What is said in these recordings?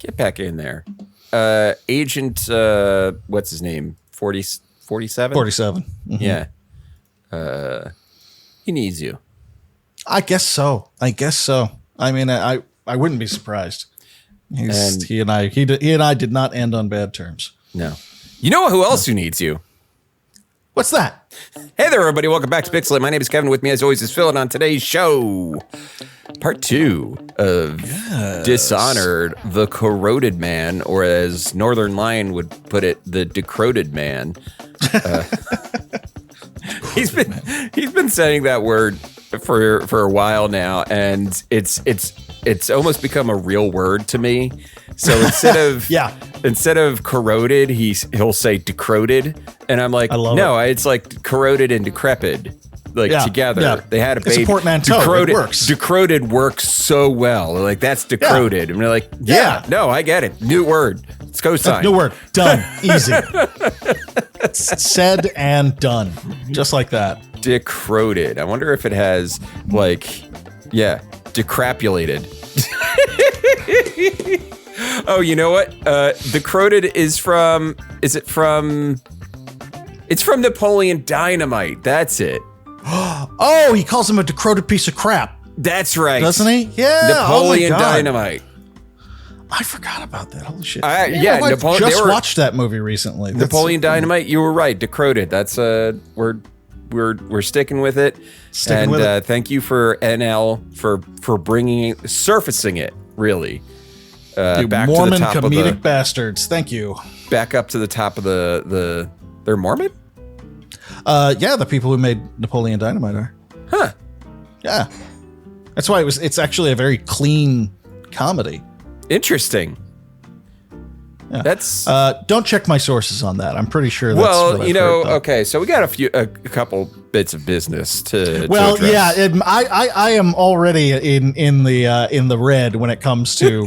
Get back in there. Agent, what's his name? 47? 47. Mm-hmm. Yeah. He needs you. I guess so. I mean, I wouldn't be surprised. He and I did not end on bad terms. No. You know who else who needs you? What's that? Hey there, everybody. Welcome back to Pixelate. My name is Kevin. With me, as always, is Phil. And on today's show, part 2 of Dishonored, the Corroded Man, or as Northern Lion would put it, the Decroded Man. He's been saying that word for a while now, and it's almost become a real word to me. So instead of corroded, he'll say decroded, and I'm like, no, it's like corroded and decrepit, together. Yeah. They had a baby. It's a portmanteau. Decroded, it works. Decroded works so well. Like that's decroded, and we're like, no, I get it. New word. Let's go sign. New word. Done. Easy. Said and done, just like that. Decroded. I wonder if it has decrapulated. Oh, you know what? Decroded is from. It's from Napoleon Dynamite. That's it. Oh, he calls him a decroded piece of crap. That's right. Doesn't he? Yeah. Napoleon Dynamite. I forgot about that. Holy shit. Napoleon. Just watched that movie recently. Napoleon Dynamite. You were right. Decroded. That's we're sticking with it. Thank you for NL for surfacing it. Really. You back Mormon to the top comedic bastards. Thank you. Back up to the top of they're Mormon? The people who made Napoleon Dynamite are. Huh. Yeah. That's why it's actually a very clean comedy. Interesting. Yeah. That's don't check my sources on that. I'm pretty sure that's what I've heard, okay, so we got a couple bits of business to address. Yeah, I am already in the red when it comes to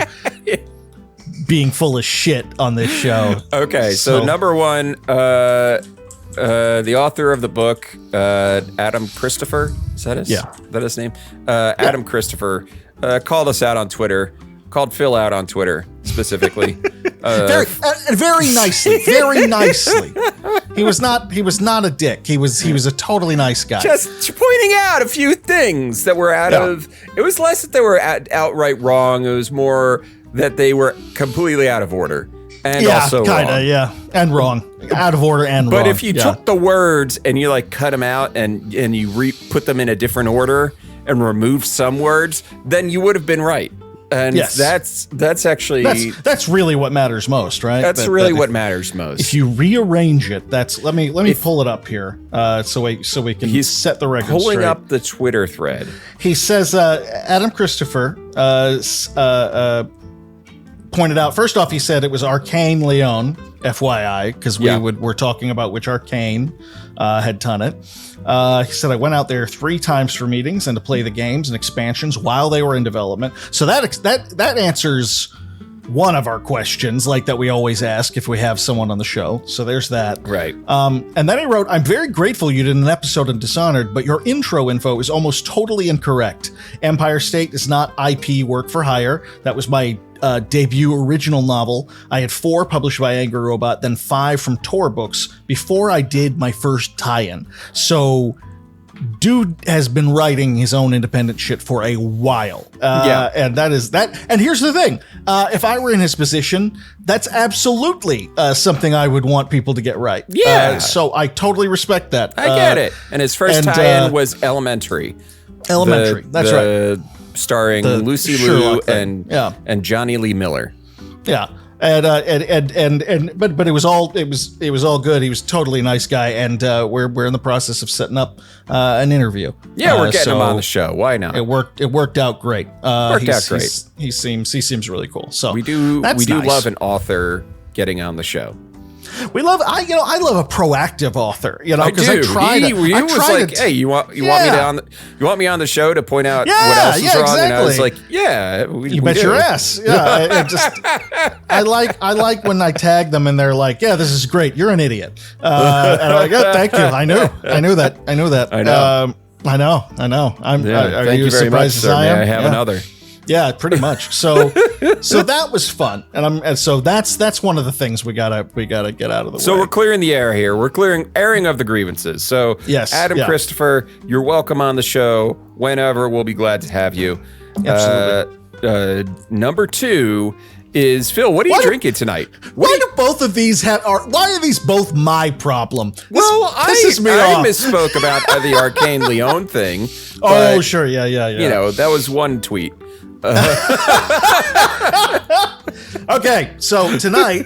being full of shit on this show. Okay, so number one, the author of the book, Adam Christopher, is that his? Yeah. Is that his name? Adam Christopher called us out on Twitter. Called Phil out on Twitter specifically. Very nicely. Very nicely. He was not a dick. He was a totally nice guy. Just pointing out a few things that were out of. It was less that they were outright wrong. It was more that they were completely out of order. And also wrong. And wrong. Out of order and wrong. But if you took the words and you cut them out and you put them in a different order and remove some words, then you would have been right. And that's actually that's really what matters most, right? That's really what matters most. If you rearrange it, let me pull it up here, so we can set the record pulling straight. Up the Twitter thread. He says Adam Christopher pointed out. First off, he said it was Arcane Leon, FYI, because we're talking about which Arcane had done it. He said, I went out there 3 times for meetings and to play the games and expansions while they were in development. So that answers one of our questions, that we always ask if we have someone on the show. So there's that. Right. And then he wrote, I'm very grateful you did an episode on Dishonored, but your intro info is almost totally incorrect. Empire State is not IP work for hire. That was my debut original novel. I had 4 published by Angry Robot, then 5 from Tor Books before I did my first tie-in. So dude has been writing his own independent shit for a while. And that is that. And here's the thing. If I were in his position, that's absolutely something I would want people to get right. Yeah. So I totally respect that. I get it. And his first tie-in was Elementary. That's right. Starring Lucy Liu and Johnny Lee Miller. Yeah. But it was all good. He was totally a nice guy, and we're in the process of setting up an interview. Yeah, we're getting him on the show. Why not? It worked out great. He seems really cool. So we do love an author getting on the show. I love a proactive author, because I tried. He was like, hey, you want me on the show to point out what else is wrong? Exactly. And I was like, you bet your ass. Yeah, I like when I tag them and they're like, yeah, this is great. You're an idiot. And I'm like, oh, thank you. I knew that. I know. Thank you very much, sir. May I have another? Yeah, pretty much. So that was fun, and so that's one of the things we gotta get out of the way. So we're clearing the air here. We're clearing airing of the grievances. So yes, Adam Christopher, you're welcome on the show whenever. We'll be glad to have you. Absolutely. Number 2 is Phil. What are you drinking tonight? Why do both of these why are these both my problem? Well, I misspoke about the Arcane Leon thing. Oh, sure. Yeah. You know, that was one tweet. Okay, so tonight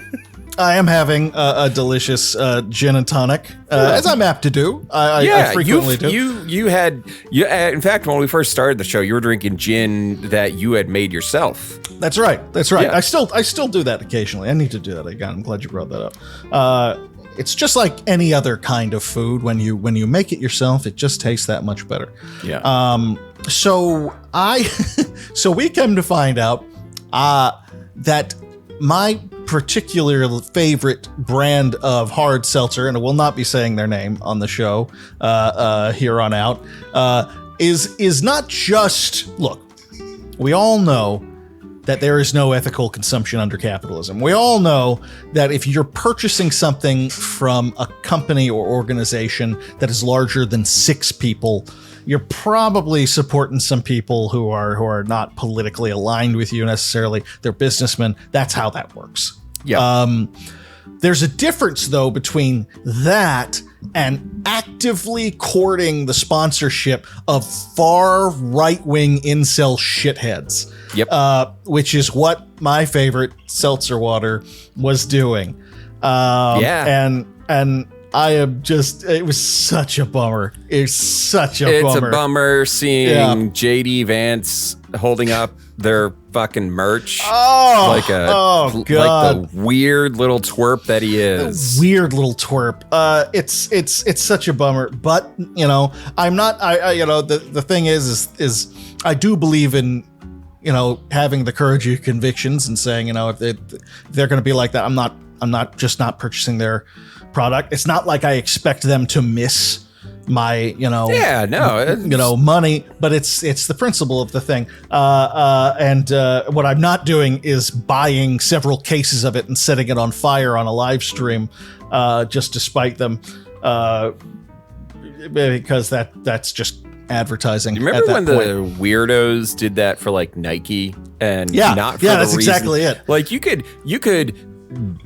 I am having a delicious gin and tonic, as I'm apt to do. I frequently do. In fact, when we first started the show, you were drinking gin that you had made yourself. That's right. Yeah. I still do that occasionally. I need to do that again. I'm glad you brought that up. It's just like any other kind of food. When you make it yourself, it just tastes that much better. Yeah. So we came to find out that my particular favorite brand of hard seltzer, and I will not be saying their name on the show here on out, is not just, look, we all know that there is no ethical consumption under capitalism. We all know that if you're purchasing something from a company or organization that is larger than 6 people, you're probably supporting some people who are not politically aligned with you necessarily. They're businessmen. That's how that works. Yeah. There's a difference, though, between that and actively courting the sponsorship of far right-wing incel shitheads. Yep. Which is what my favorite seltzer water was doing. And I am just, it was such a bummer. It's a bummer seeing JD Vance holding up their fucking merch. God. Like the weird little twerp that he is. Weird little twerp. It's such a bummer, but you know, I'm not, the thing is I do believe in, having the courage of your convictions and saying, if they're going to be like that, I'm not purchasing their product. It's not like I expect them to miss my, money, but it's the principle of the thing. And what I'm not doing is buying several cases of it and setting it on fire on a live stream, just to spite them, because that's just advertising. You remember when the weirdos did that for like Nike and not for that's the reason, exactly it. Like you could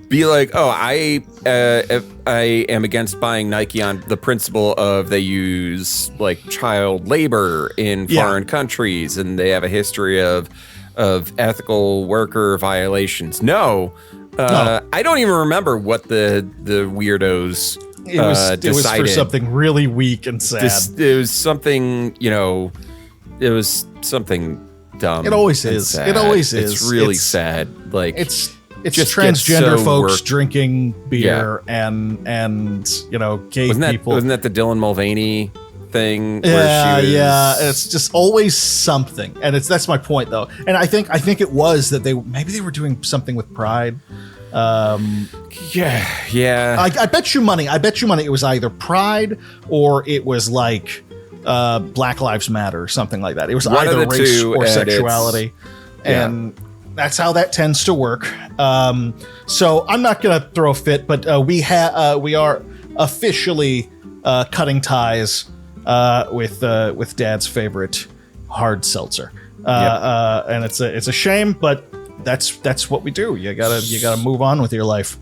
be like, oh, I am against buying Nike on the principle of they use like child labor in foreign countries and they have a history of ethical worker violations. No. I don't even remember what the weirdos decided. It was for something really weak and sad. It was something, it was something dumb. It always is. Sad. It always is. It's really sad. Like it's just transgender folks drinking beer and gay people. Wasn't that the Dylan Mulvaney thing? Yeah. It's just always something, and that's my point though. And I think it was that they were doing something with Pride. Yeah. I bet you money. It was either Pride or it was like Black Lives Matter or something like that. It was either race or sexuality, and that's how that tends to work. So I'm not going to throw a fit, but we are officially cutting ties with Dad's favorite hard seltzer, and it's a shame, but that's what we do. You gotta move on with your life.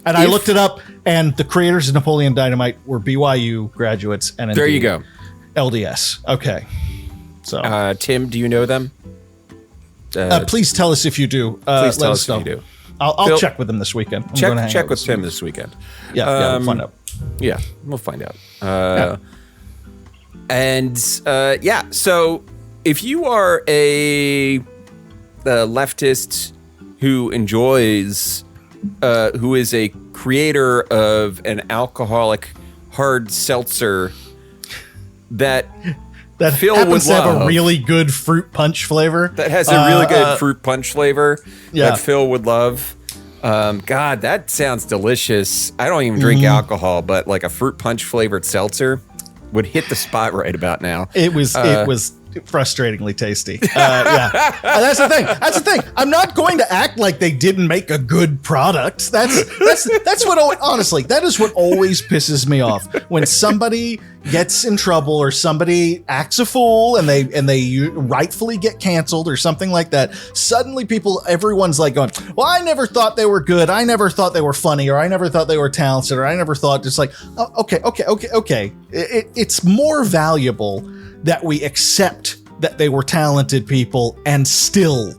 And I looked it up, and the creators of Napoleon Dynamite were BYU graduates, and there you go, LDS. Okay, so Tim, do you know them? Please tell us if you do. Please tell us if you do. I'll check with them this weekend. Check with Tim this weekend. Yeah, we'll find out. Yeah, we'll find out. And so if you are a leftist who enjoys, who is a creator of an alcoholic hard seltzer that Phil happens would to have love, a really good fruit punch flavor. That has a really good fruit punch flavor that Phil would love. God, that sounds delicious. I don't even drink alcohol, but like a fruit punch flavored seltzer would hit the spot right about now. It was frustratingly tasty. Yeah, that's the thing. That's the thing. I'm not going to act like they didn't make a good product. That's what honestly, that is what always pisses me off when somebody gets in trouble or somebody acts a fool and they rightfully get canceled or something like that. Suddenly everyone's like going, well, I never thought they were good. I never thought they were funny, or I never thought they were talented, or I never thought, just like, oh, okay. It's more valuable that we accept that they were talented people and still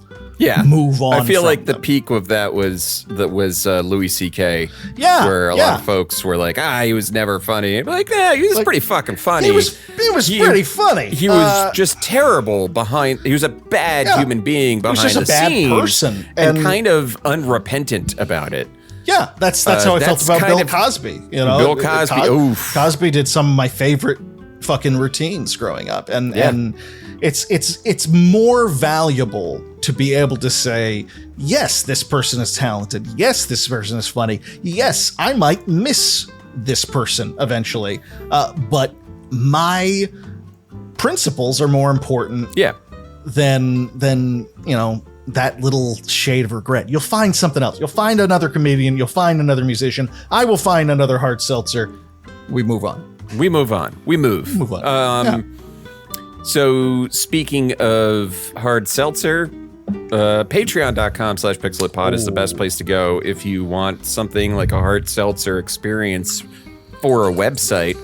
move on. I feel like them. the peak of that was Louis C.K. Yeah, where a lot of folks were like, he was never funny. I'm like, yeah, he was pretty fucking funny. He was pretty funny. He was just terrible behind. He was a bad human being behind the scenes. He was just a bad person and kind of unrepentant about it. Yeah, that's how I felt about Bill Cosby. You know, Bill Cosby. Cosby did some of my favorite fucking routines growing up, and it's more valuable to be able to say, yes, this person is talented. Yes, this person is funny. Yes, I might miss this person eventually, but my principles are more important. Than that little shade of regret. You'll find something else. You'll find another comedian. You'll find another musician. I will find another hard seltzer. We move on. We move on. So speaking of hard seltzer, patreon.com/pixelatpod is the best place to go if you want something like a hard seltzer experience for a website.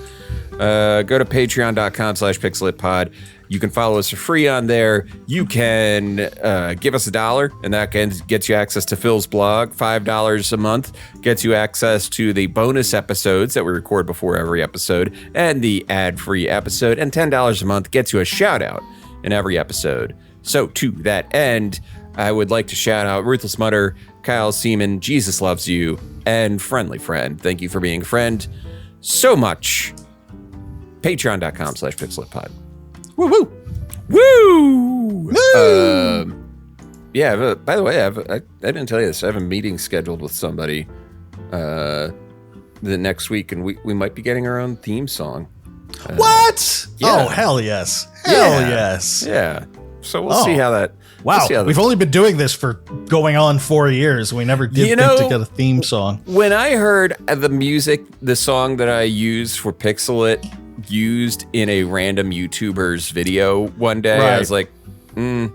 Go to patreon.com/pixelatpod. You can follow us for free on there. You can give us $1, and that gets you access to Phil's blog. $5 a month gets you access to the bonus episodes that we record before every episode and the ad-free episode. And $10 a month gets you a shout-out in every episode. So to that end, I would like to shout out Ruthless Mutter, Kyle Seaman, Jesus Loves You, and Friendly Friend. Thank you for being a friend so much. Patreon.com/pixelatpod. Woo woo, woo! Yeah. By the way, I didn't tell you this. I have a meeting scheduled with somebody the next week, and we might be getting our own theme song. What? Yeah. Oh, hell yes! Hell yes! Yeah. So we'll see how that. Wow, we've only been doing this for going on 4 years. We never did think to get a theme song. When I heard the song that I used for Pixel It used in a random YouTuber's video one day, I was like, I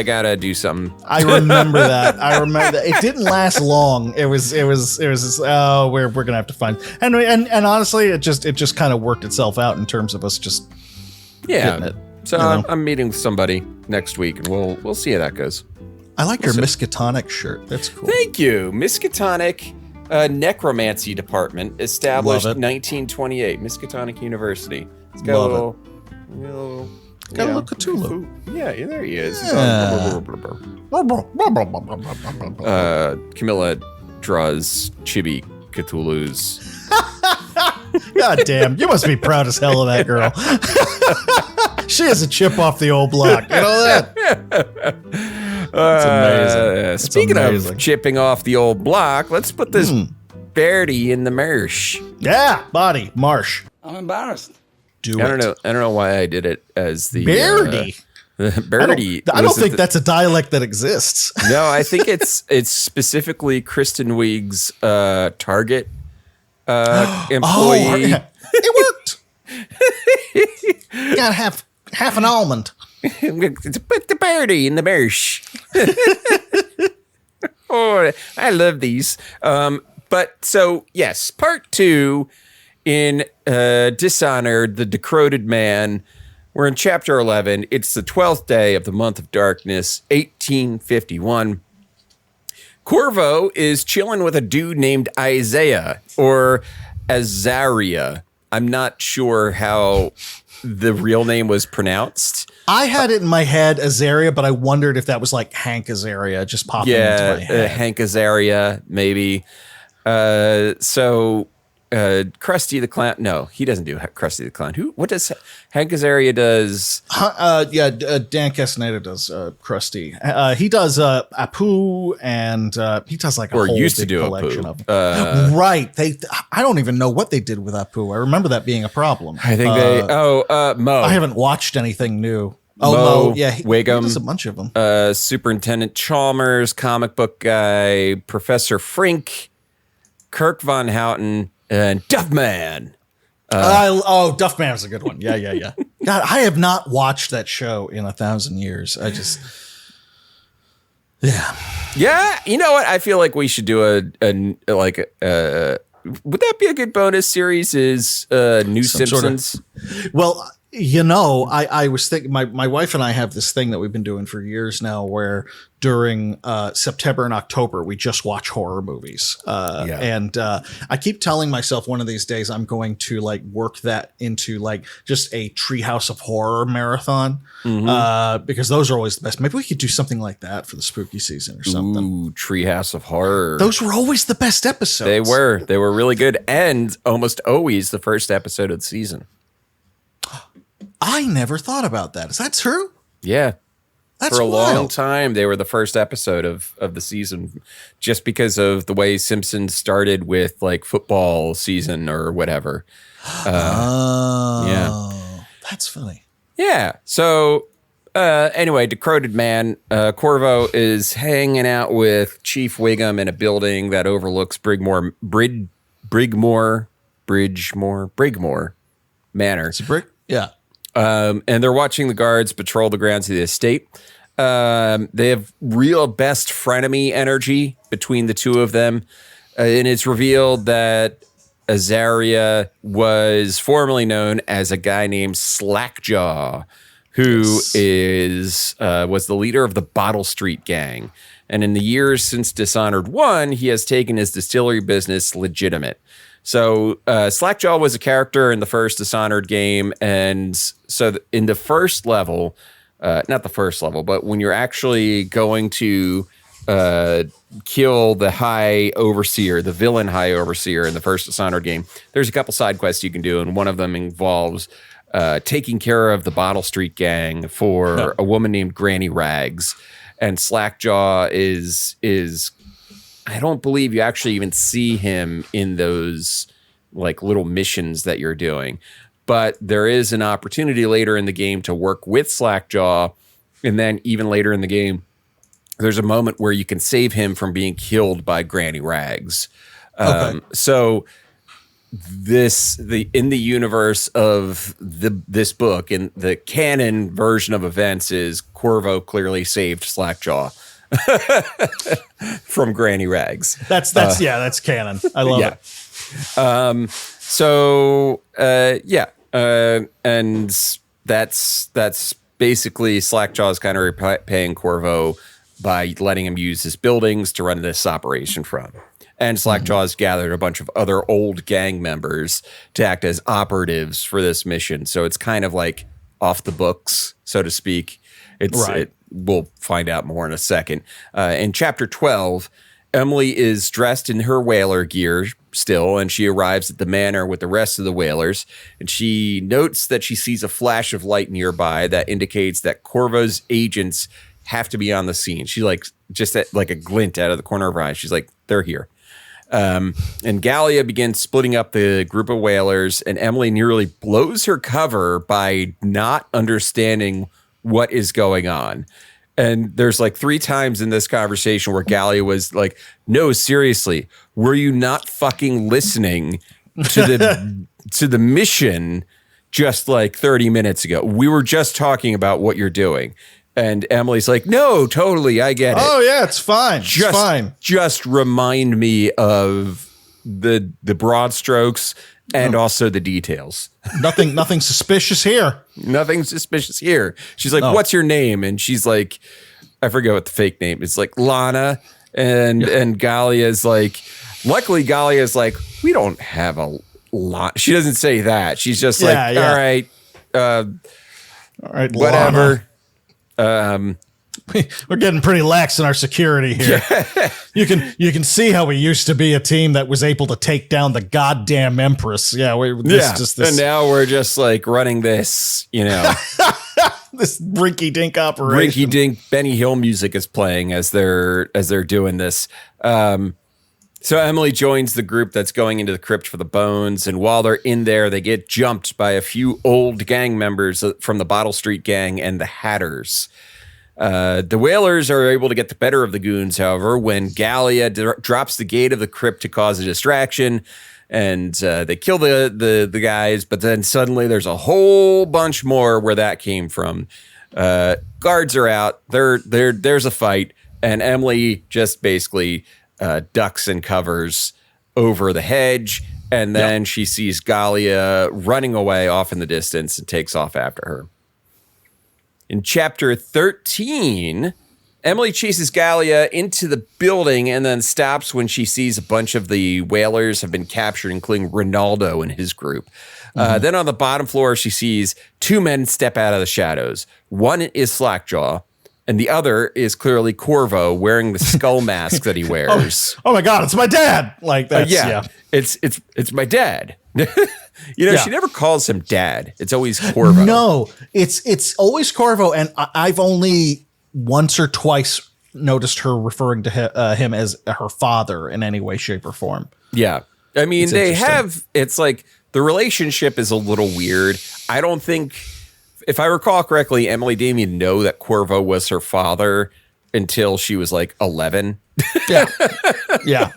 gotta do something. I remember that. It didn't last long. It was we're gonna have to find, and honestly, it just kind of worked itself out in terms of us just hitting it. So I'm meeting with somebody next week, and we'll see how that goes. I like your Miskatonic shirt. That's cool. Thank you. Miskatonic Necromancy Department, established 1928. Miskatonic University. It's got a little got a little Cthulhu. Yeah, there he is. Yeah. Camilla draws chibi Cthulhu's. God damn, you must be proud as hell of that girl. She has a chip off the old block. You know that? That's amazing. Speaking of chipping off the old block, let's put this Birdie in the marsh. Yeah, body, marsh. I'm embarrassed. I don't know why I did it as the Birdie. Birdie. I don't think that's a dialect that exists. No, I think it's specifically Kristen Wiig's Target employee. It worked. You gotta have half an almond. Put the birdie in the marsh. Oh, I love these. But so, yes, part 2 in Dishonored, the Corroded Man. We're in chapter 11. It's the 12th day of the month of darkness, 1851. Corvo is chilling with a dude named Isaiah, or Azaria. I'm not sure how the real name was pronounced. I had it in my head, Azaria, but I wondered if that was like Hank Azaria just popping into my head. Hank Azaria, maybe. So Krusty the Clown. No, he doesn't do Krusty the Clown. What does Hank Azaria does? Dan Castaneda does Krusty. He does Apu, and he does like a whole used to big do collection Apu. of them. Right. I don't even know what they did with Apu. I remember that being a problem. I think Mo. I haven't watched anything new. Mo, yeah, Wiggum, he does a bunch of them. Superintendent Chalmers, comic book guy, Professor Frink, Kirk Von Houten, and Duffman. Duffman is a good one. Yeah. God, I have not watched that show in 1,000 years. Yeah. You know what? I feel like we should do would that be a good bonus series? Is New Simpsons? Well, you know, I was thinking, my wife and I have this thing that we've been doing for years now where during September and October, we just watch horror movies. And I keep telling myself one of these days I'm going to like work that into like just a Treehouse of Horror marathon because those are always the best. Maybe we could do something like that for the spooky season or something. Ooh, Treehouse of Horror. Those were always the best episodes. They were really good and almost always the first episode of the season. I never thought about that. Is that true? Yeah. That's for a wild. long time, they were the first episode of the season just because of the way Simpsons started with like football season or whatever. Yeah. That's funny. Yeah. So anyway, Corroded Man, Corvo is hanging out with Chief Wiggum in a building that overlooks Brigmore Manor. It's a brick? Yeah. And they're watching the guards patrol the grounds of the estate. They have real best frenemy energy between the two of them. And it's revealed that Azaria was formerly known as a guy named Slackjaw, who was the leader of the Bottle Street Gang. And in the years since Dishonored 1, he has taken his distillery business legitimate. So Slackjaw was a character in the first Dishonored game, and so in the first level, not the first level, but when you're actually going to kill the High Overseer, the villain High Overseer in the first Dishonored game, there's a couple side quests you can do, and one of them involves taking care of the Bottle Street Gang for a woman named Granny Rags, and Slackjaw is I don't believe you actually even see him in those like little missions that you're doing. But there is an opportunity later in the game to work with Slackjaw. And then even later in the game, there's a moment where you can save him from being killed by Granny Rags. So in the universe of this book, in the canon version of events is Corvo clearly saved Slackjaw from Granny Rags. That's canon. I love it. And that's basically Slackjaw's kind of repaying Corvo by letting him use his buildings to run this operation from. And Slackjaw's gathered a bunch of other old gang members to act as operatives for this mission. So it's kind of like off the books, so to speak. We'll find out more in a second. In chapter 12, Emily is dressed in her whaler gear still, and she arrives at the manor with the rest of the whalers. And she notes that she sees a flash of light nearby that indicates that Corvo's agents have to be on the scene. She like a glint out of the corner of her eye. She's like, they're here. And Gallia begins splitting up the group of whalers, and Emily nearly blows her cover by not understanding what is going on. And there's like 3 times in this conversation where Gallia was like, no, seriously, were you not fucking listening to the mission just like 30 minutes ago? We were just talking about what you're doing. And Emily's like, no, totally, I get it. Oh yeah, it's fine. It's fine. Just remind me of the broad strokes and also the details. Nothing suspicious here. Nothing suspicious here. She's like, what's your name? And she's like, I forget what the fake name is. Like Lana. And Gallia's like, luckily Gallia's like, we don't have a lot. She doesn't say that. She's just like, all right, all right, whatever. We're getting pretty lax in our security here. You can see how we used to be a team that was able to take down the goddamn Empress. Yeah, and now we're just like running this, this rinky-dink operation. Rinky-dink Benny Hill music is playing as they're doing this. So Emily joins the group that's going into the crypt for the bones, and while they're in there, they get jumped by a few old gang members from the Bottle Street gang and the Hatters. The Whalers are able to get the better of the goons, however, when Gallia drops the gate of the crypt to cause a distraction, and they kill the guys. But then suddenly there's a whole bunch more where that came from. Guards are out. There's a fight, and Emily just basically ducks and covers over the hedge, and then she sees Gallia running away off in the distance and takes off after her. In chapter 13, Emily chases Gallia into the building and then stops when she sees a bunch of the Whalers have been captured, including Ronaldo and his group. Then on the bottom floor, she sees two men step out of the shadows. One is Slackjaw, and the other is clearly Corvo wearing the skull mask that he wears. Oh my God, it's my dad! Like that's it's my dad. She never calls him dad. It's always Corvo. No, it's always Corvo, and I've only once or twice noticed her referring to him as her father in any way, shape, or form. Yeah. I mean, it's like the relationship is a little weird. I don't think, if I recall correctly, Emily didn't even know that Corvo was her father until she was like 11. Yeah. Yeah.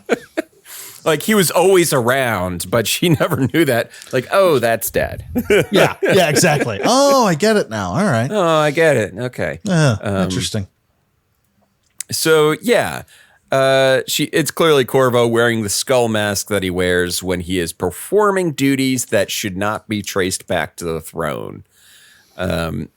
Like, he was always around, but she never knew that. Like, oh, that's dad. Yeah, exactly. Oh, I get it now. All right. Oh, I get it. Okay. Interesting. So, yeah, it's clearly Corvo wearing the skull mask that he wears when he is performing duties that should not be traced back to the throne.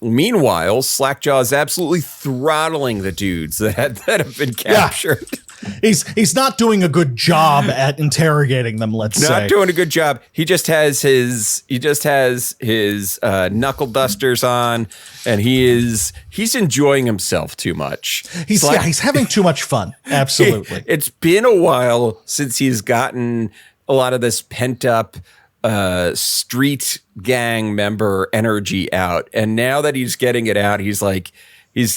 Meanwhile, Slackjaw is absolutely throttling the dudes that have been captured. Yeah. He's not doing a good job at interrogating them, let's say. Not doing a good job. He just has his knuckle dusters on, and he's enjoying himself too much. He's having too much fun. Absolutely. It's been a while since he's gotten a lot of this pent up street gang member energy out, and now that he's getting it out, he's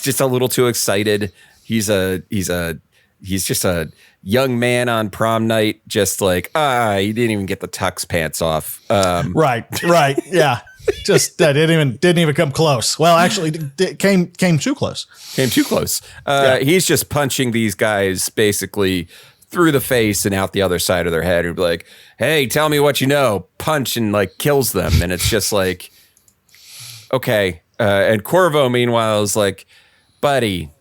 just a little too excited. He's just a young man on prom night, just like, he didn't even get the tux pants off. Right, yeah. Just didn't even come close. Well, actually, came too close. Came too close. He's just punching these guys basically through the face and out the other side of their head. He'd be like, "Hey, tell me what you know." Punch, and like kills them, and it's just like, okay. And Corvo, meanwhile, is like, "Buddy,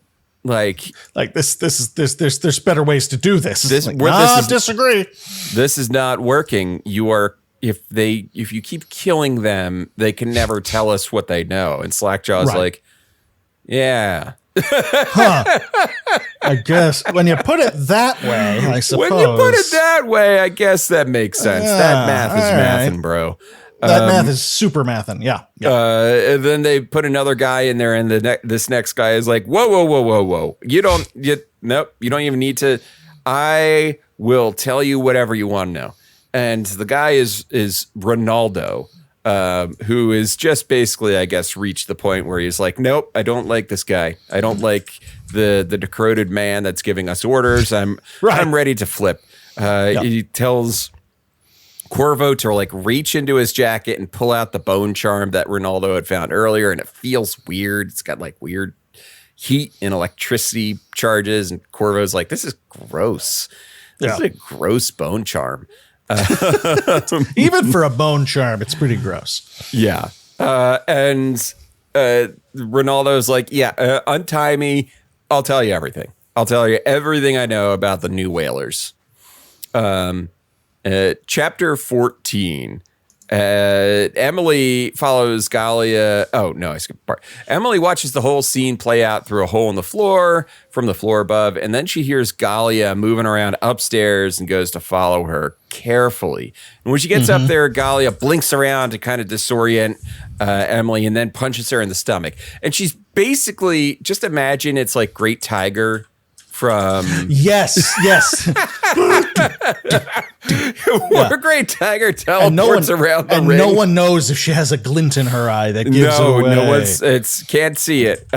like this there's better ways to do this." Disagree. This is not working. If you keep killing them, they can never tell us what they know. And Slackjaw's like, yeah. I guess when you put it that way, I suppose. When you put it that way, I guess that makes sense. That math is mathin', bro. That math is super mathin'. Yeah. And then they put another guy in there, and this next guy is like, whoa. Nope, you don't even need to. I will tell you whatever you want to know. And the guy is Ronaldo, who is just basically, I guess, reached the point where he's like, nope, I don't like this guy. I don't like the corroded man that's giving us orders. I'm ready to flip. He tells Corvo to like reach into his jacket and pull out the bone charm that Ronaldo had found earlier, and it feels weird. It's got like weird heat and electricity charges, and Corvo's like, this is gross. This is a gross bone charm. Even for a bone charm, it's pretty gross. Yeah. And Ronaldo's like, untie me. I'll tell you everything. I'll tell you everything I know about the new Whalers. Chapter 14. Emily follows Galia. Oh, no, I skipped part. Emily watches the whole scene play out through a hole in the floor from the floor above, and then she hears Galia moving around upstairs and goes to follow her carefully. And when she gets up there, Galia blinks around to kind of disorient Emily and then punches her in the stomach. And she's basically, just imagine it's like Great Tiger from yes What Great Tiger teleports around the and ring. no one knows if she has a glint in her eye that gives away. No one's can't see it.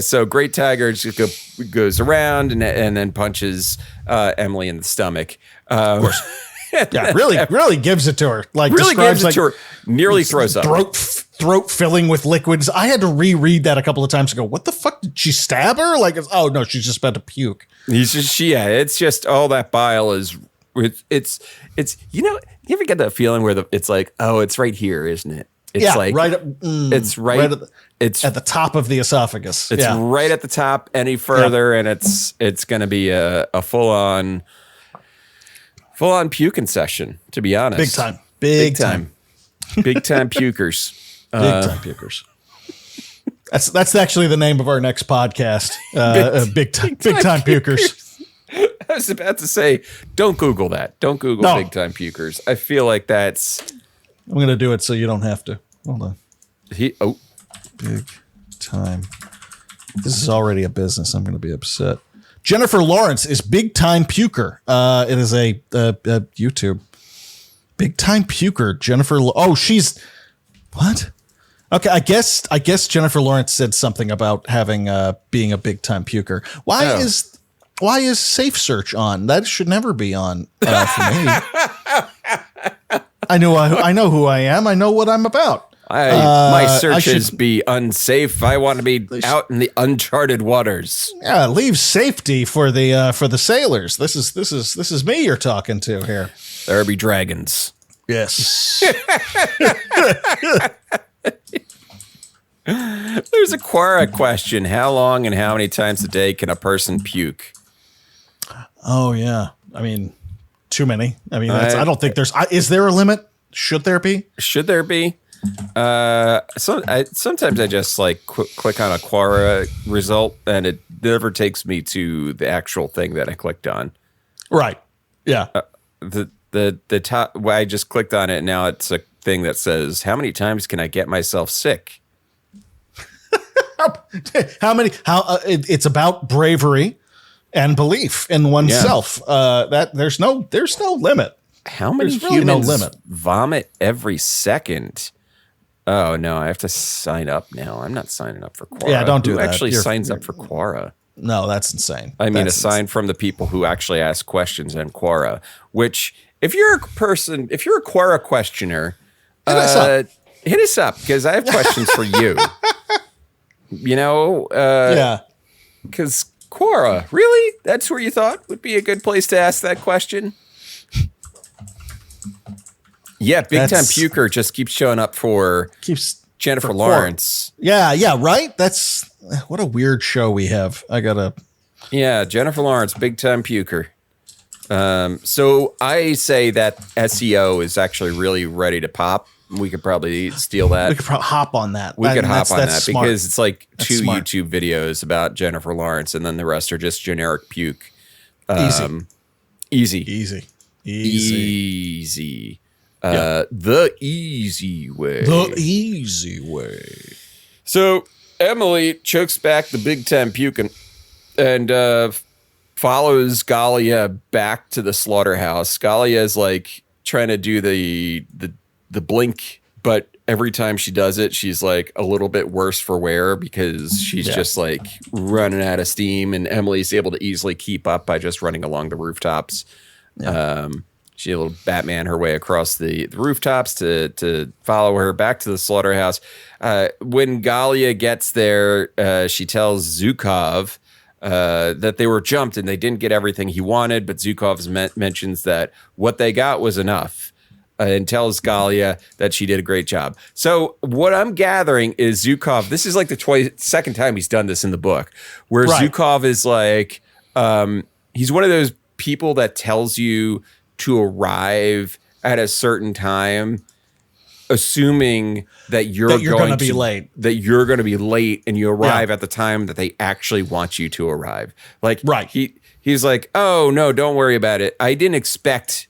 So Great Tiger just goes around and then punches Emily in the stomach. Of course. Yeah, really gives it to her. Like really describes gives it to her. Nearly throws up. Throat filling with liquids. I had to reread that a couple of times ago. What the fuck? Did she stab her? Like, oh no, she's just about to puke. It's just all that bile is. It's you ever get that feeling where it's like, oh, it's right here, isn't it? It's like right. It's right. It's at the top of the esophagus. It's right at the top. Any further, and it's going to be a full on puking session. To be honest, big time pukers. Big time pukers. That's actually the name of our next podcast. Big time pukers. I was about to say, don't Google that. Don't Google big time pukers. I feel like that's. I'm going to do it so you don't have to. Hold on. Big time. This is already a business. I'm going to be upset. Jennifer Lawrence is big time puker. It is a YouTube. Big time puker. Jennifer. She's what? Okay, I guess Jennifer Lawrence said something about having being a big time puker. Why is Safe Search on? That should never be on for me. I know who I am. I know what I'm about. My searches be unsafe. I want to be out in the uncharted waters. Yeah, leave safety for the sailors. This is me you're talking to here. There be dragons. Yes. There's a Quora question. How long and how many times a day can a person puke? Oh yeah. I mean, too many. I mean, I don't think there's. Is there a limit? Should there be? Sometimes I just like click on a Quora result and it never takes me to the actual thing that I clicked on. Right. Yeah. The top. I just clicked on it and now it's a thing that says, "How many times can I get myself sick?" It's about bravery and belief in oneself. That there's no limit. How many humans vomit every second? Oh no, I have to sign up now. I'm not signing up for Quora. Yeah, don't do that. Who actually signs up for Quora? No, that's insane. I mean, aside from the people who actually ask questions on Quora, which if you're a Quora questioner, hit us up because I have questions for you. Yeah. Because Quora, really? That's where you thought would be a good place to ask that question? Yeah, big time puker just keeps showing up for Jennifer Lawrence. Yeah, right? That's what a weird show we have. Yeah, Jennifer Lawrence, big time puker. So I say that SEO is actually really ready to pop. We could probably steal that. We could hop on that. We could hop on that smart. because it's like two YouTube videos about Jennifer Lawrence, and then the rest are just generic puke. Easy. The easy way. The easy way. So Emily chokes back the big time puking and follows Galia back to the slaughterhouse. Galia is like trying to do the blink, but every time she does it, she's like a little bit worse for wear because she's just like running out of steam, and Emily's able to easily keep up by just running along the rooftops. Yeah. She able to Batman her way across the rooftops to follow her back to the slaughterhouse. When Galia gets there, she tells Zukov that they were jumped and they didn't get everything he wanted, but Zukov mentions that what they got was enough. And tells Galia that she did a great job. So what I'm gathering is Zukov, this is like the second time he's done this in the book, where Zukov is like, he's one of those people that tells you to arrive at a certain time, assuming that you're going to be late. That you're going to be late, and you arrive at the time that they actually want you to arrive. Like, right. He's like, oh no, don't worry about it. I didn't expect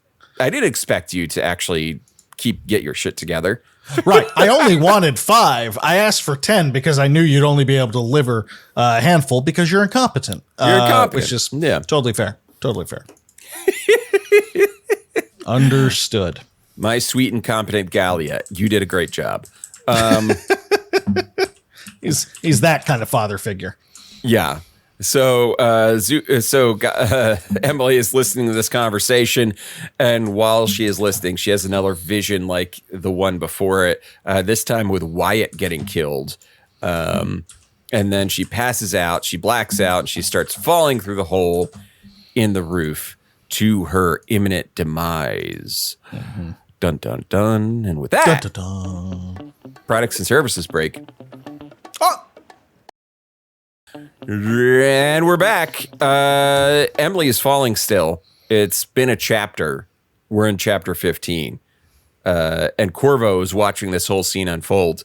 you to actually get your shit together. Right. I only wanted 5. I asked for 10 because I knew you'd only be able to deliver a handful because you're incompetent. You're incompetent. Which is totally fair. Totally fair. Understood. My sweet incompetent Gallia, you did a great job. He's that kind of father figure. Yeah. So Emily is listening to this conversation, and while she is listening, she has another vision like the one before it, this time with Wyatt getting killed. And then she passes out, she blacks out, and she starts falling through the hole in the roof to her imminent demise. Mm-hmm. Dun, dun, dun. And with that, dun, dun, dun. Products and services break. Oh! And we're back. Emily is falling still. It's been a chapter. We're in chapter 15. And Corvo is watching this whole scene unfold.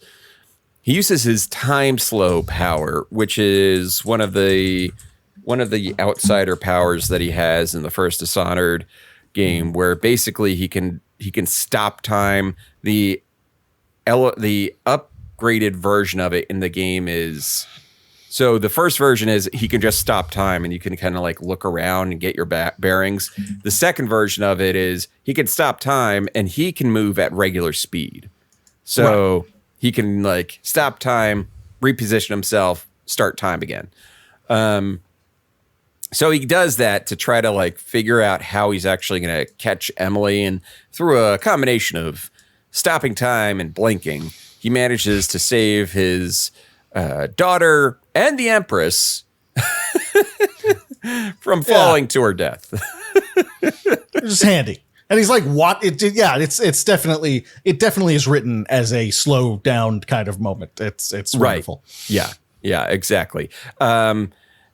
He uses his time slow power, which is one of the outsider powers that he has in the first Dishonored game, where basically he can stop time. The upgraded version of it in the game is, so the first version is he can just stop time and you can kind of like look around and get your bearings. The second version of it is he can stop time and he can move at regular speed. So he can like stop time, reposition himself, start time again. So he does that to try to like figure out how he's actually going to catch Emily, and through a combination of stopping time and blinking, he manages to save his daughter and the Empress from falling to her death. It's just handy. And he's like, what? It's definitely is written as a slow down kind of moment. It's wonderful. Right. Yeah, exactly.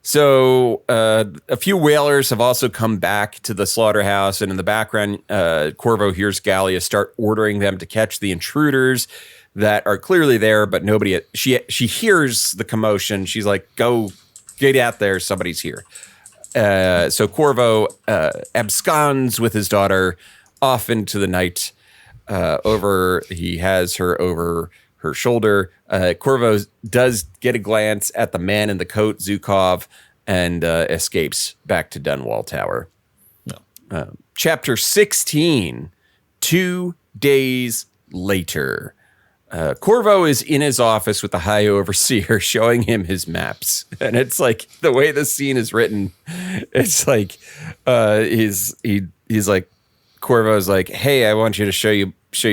So a few whalers have also come back to the slaughterhouse, and in the background, Corvo hears Gallia start ordering them to catch the intruders that are clearly there, but nobody. She hears the commotion. She's like, "Go, get out there! Somebody's here." So Corvo absconds with his daughter off into the night. He has her over her shoulder. Corvo does get a glance at the man in the coat, Zukov, and escapes back to Dunwall Tower. No. Chapter 16, 2 days later. Corvo is in his office with the High Overseer showing him his maps. And it's like, the way the scene is written, it's like, he's like, Corvo's like, hey, I want you to show you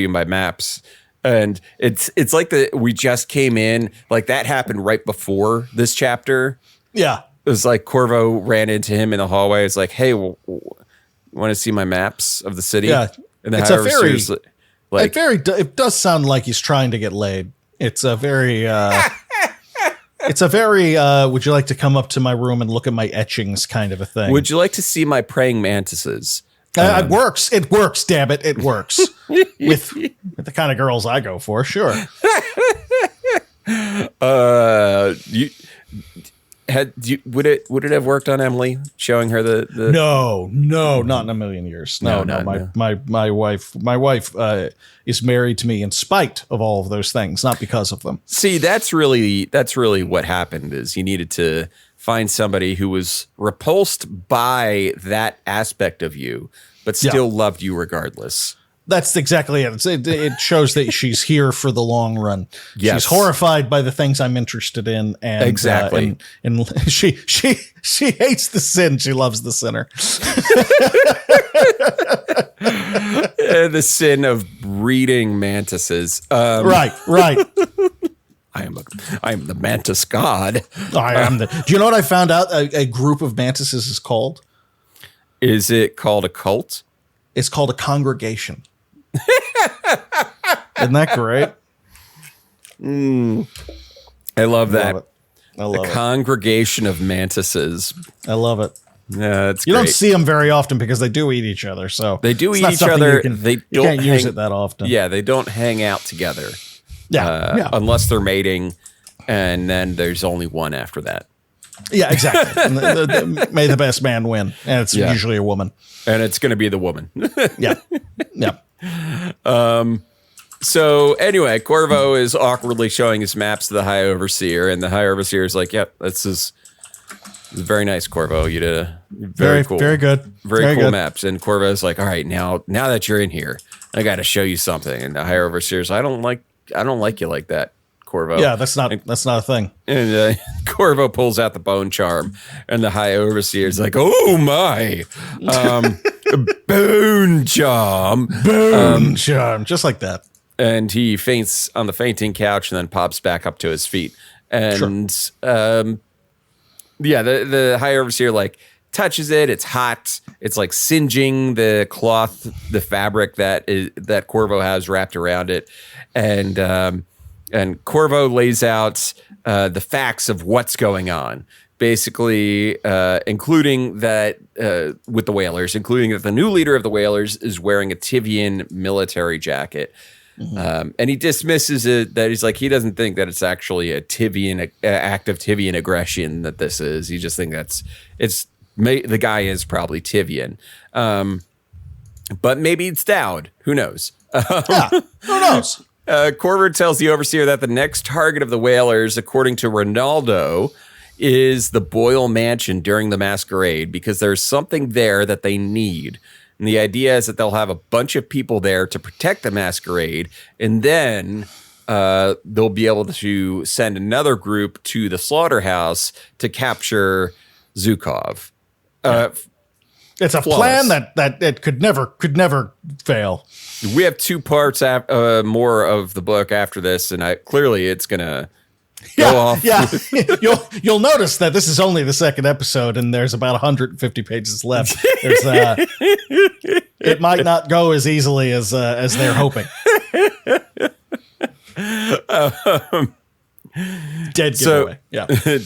my maps. And it's like we just came in, like that happened right before this chapter. Yeah. It was like Corvo ran into him in the hallway. It's like, hey, want to see my maps of the city? Yeah. And the it does sound like he's trying to get laid. It's a very, would you like to come up to my room and look at my etchings kind of a thing? Would you like to see my praying mantises? It works. It works. Damn it. It works with the kind of girls I go for. Sure. Would it have worked on Emily, showing her the? No, not in a million years. No. My wife is married to me in spite of all of those things, not because of them. See, that's really what happened. Is you needed to find somebody who was repulsed by that aspect of you, but still loved you regardless. That's exactly it. It shows that she's here for the long run. Yes. She's horrified by the things I'm interested in, and exactly. And she hates the sin. She loves the sinner. The sin of breeding mantises. Right. I am the mantis god. Do you know what I found out? A group of mantises is called. Is it called a cult? It's called a congregation. Isn't that great? I love that. I love it. Congregation of mantises. I love it. Yeah, that's you great. don't see them very often because they do eat each other. So they do eat each other. They don't can't use it that often. Yeah, they don't hang out together. Unless they're mating, and then there's only one after that. Yeah, exactly. And may the best man win, and it's usually a woman. And it's going to be the woman. Yeah. So anyway, Corvo is awkwardly showing his maps to the High Overseer, and the High Overseer is like, "Yep, this is very nice, Corvo. You did a very cool, very good, very cool maps." And Corvo's like, "All right, now that you're in here, I got to show you something." And the High Overseer's, "I don't like you like that, Corvo." Yeah, that's not a thing. And Corvo pulls out the bone charm, and the High Overseer's like, "Oh my, bone charm, charm," just like that. And he faints on the fainting couch, and then pops back up to his feet. And the High Overseer like touches it. It's hot. It's like singeing the cloth, the fabric that Corvo has wrapped around it, and Corvo lays out the facts of what's going on, basically, including that with the Whalers, including that the new leader of the Whalers is wearing a Tivian military jacket. Mm-hmm. And he dismisses it, that he's like, he doesn't think that it's actually a Tivian act of Tivian aggression that this is. He just thinks the guy is probably Tivian. But maybe it's Daud. Who knows? Who knows? Corvo tells the Overseer that the next target of the Whalers, according to Ronaldo, is the Boyle Mansion during the masquerade, because there's something there that they need. And the idea is that they'll have a bunch of people there to protect the masquerade, and then they'll be able to send another group to the slaughterhouse to capture Zhukov. It's a plan that could never fail. We have 2 parts more of the book after this, and clearly it's gonna go off. Yeah, you'll notice that this is only the second episode, and there's about 150 pages left. It might not go as easily as they're hoping. Dead giveaway.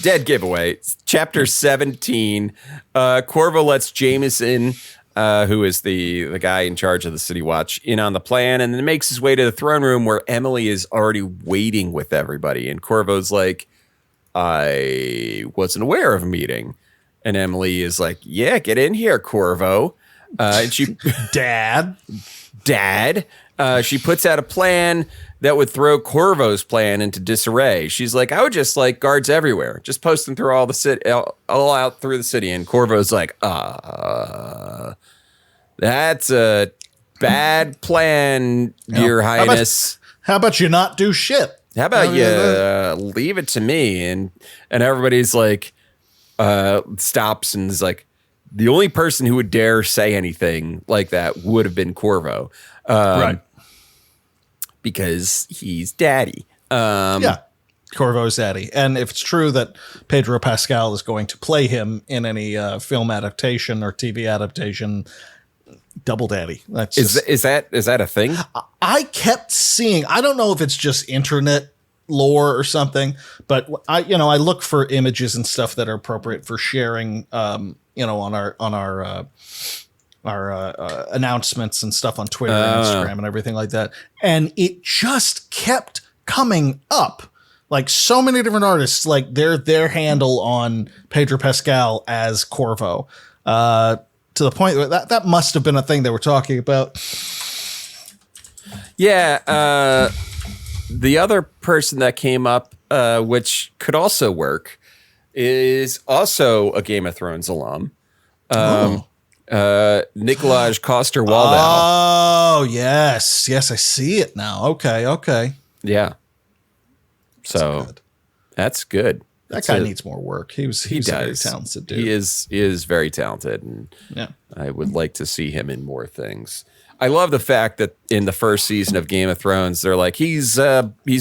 Dead giveaway. Chapter 17. Corvo lets Jameson, who is the guy in charge of the City Watch, in on the plan, and then makes his way to the throne room where Emily is already waiting with everybody. And Corvo's like, "I wasn't aware of a meeting." And Emily is like, "Yeah, get in here, Corvo." And she, Dad. She puts out a plan that would throw Corvo's plan into disarray. She's like, "I would just like guards everywhere, just post them through all the city, all out through the city." And Corvo's like, "That's a bad plan, Your Highness. How about you not do shit? How about you leave it to me?" And everybody's like, stops and is like, the only person who would dare say anything like that would have been Corvo. Right. Because he's daddy. Corvo's daddy. And if it's true that Pedro Pascal is going to play him in any film adaptation or TV adaptation, double daddy. That's is that a thing? I kept seeing, I don't know if it's just internet lore or something, but I look for images and stuff that are appropriate for sharing, on our announcements and stuff on Twitter and Instagram and everything like that. And it just kept coming up. Like so many different artists, like their handle on Pedro Pascal as Corvo, to the point that must have been a thing they were talking about. Yeah. The other person that came up, which could also work, is also a Game of Thrones alum. Nikolaj Coster-Waldau. Oh, yes. Yes, I see it now. Okay. Yeah. So that's good. That guy needs more work. He's a very talented dude. He is very talented, and I would like to see him in more things. I love the fact that in the first season of Game of Thrones, they're like, he's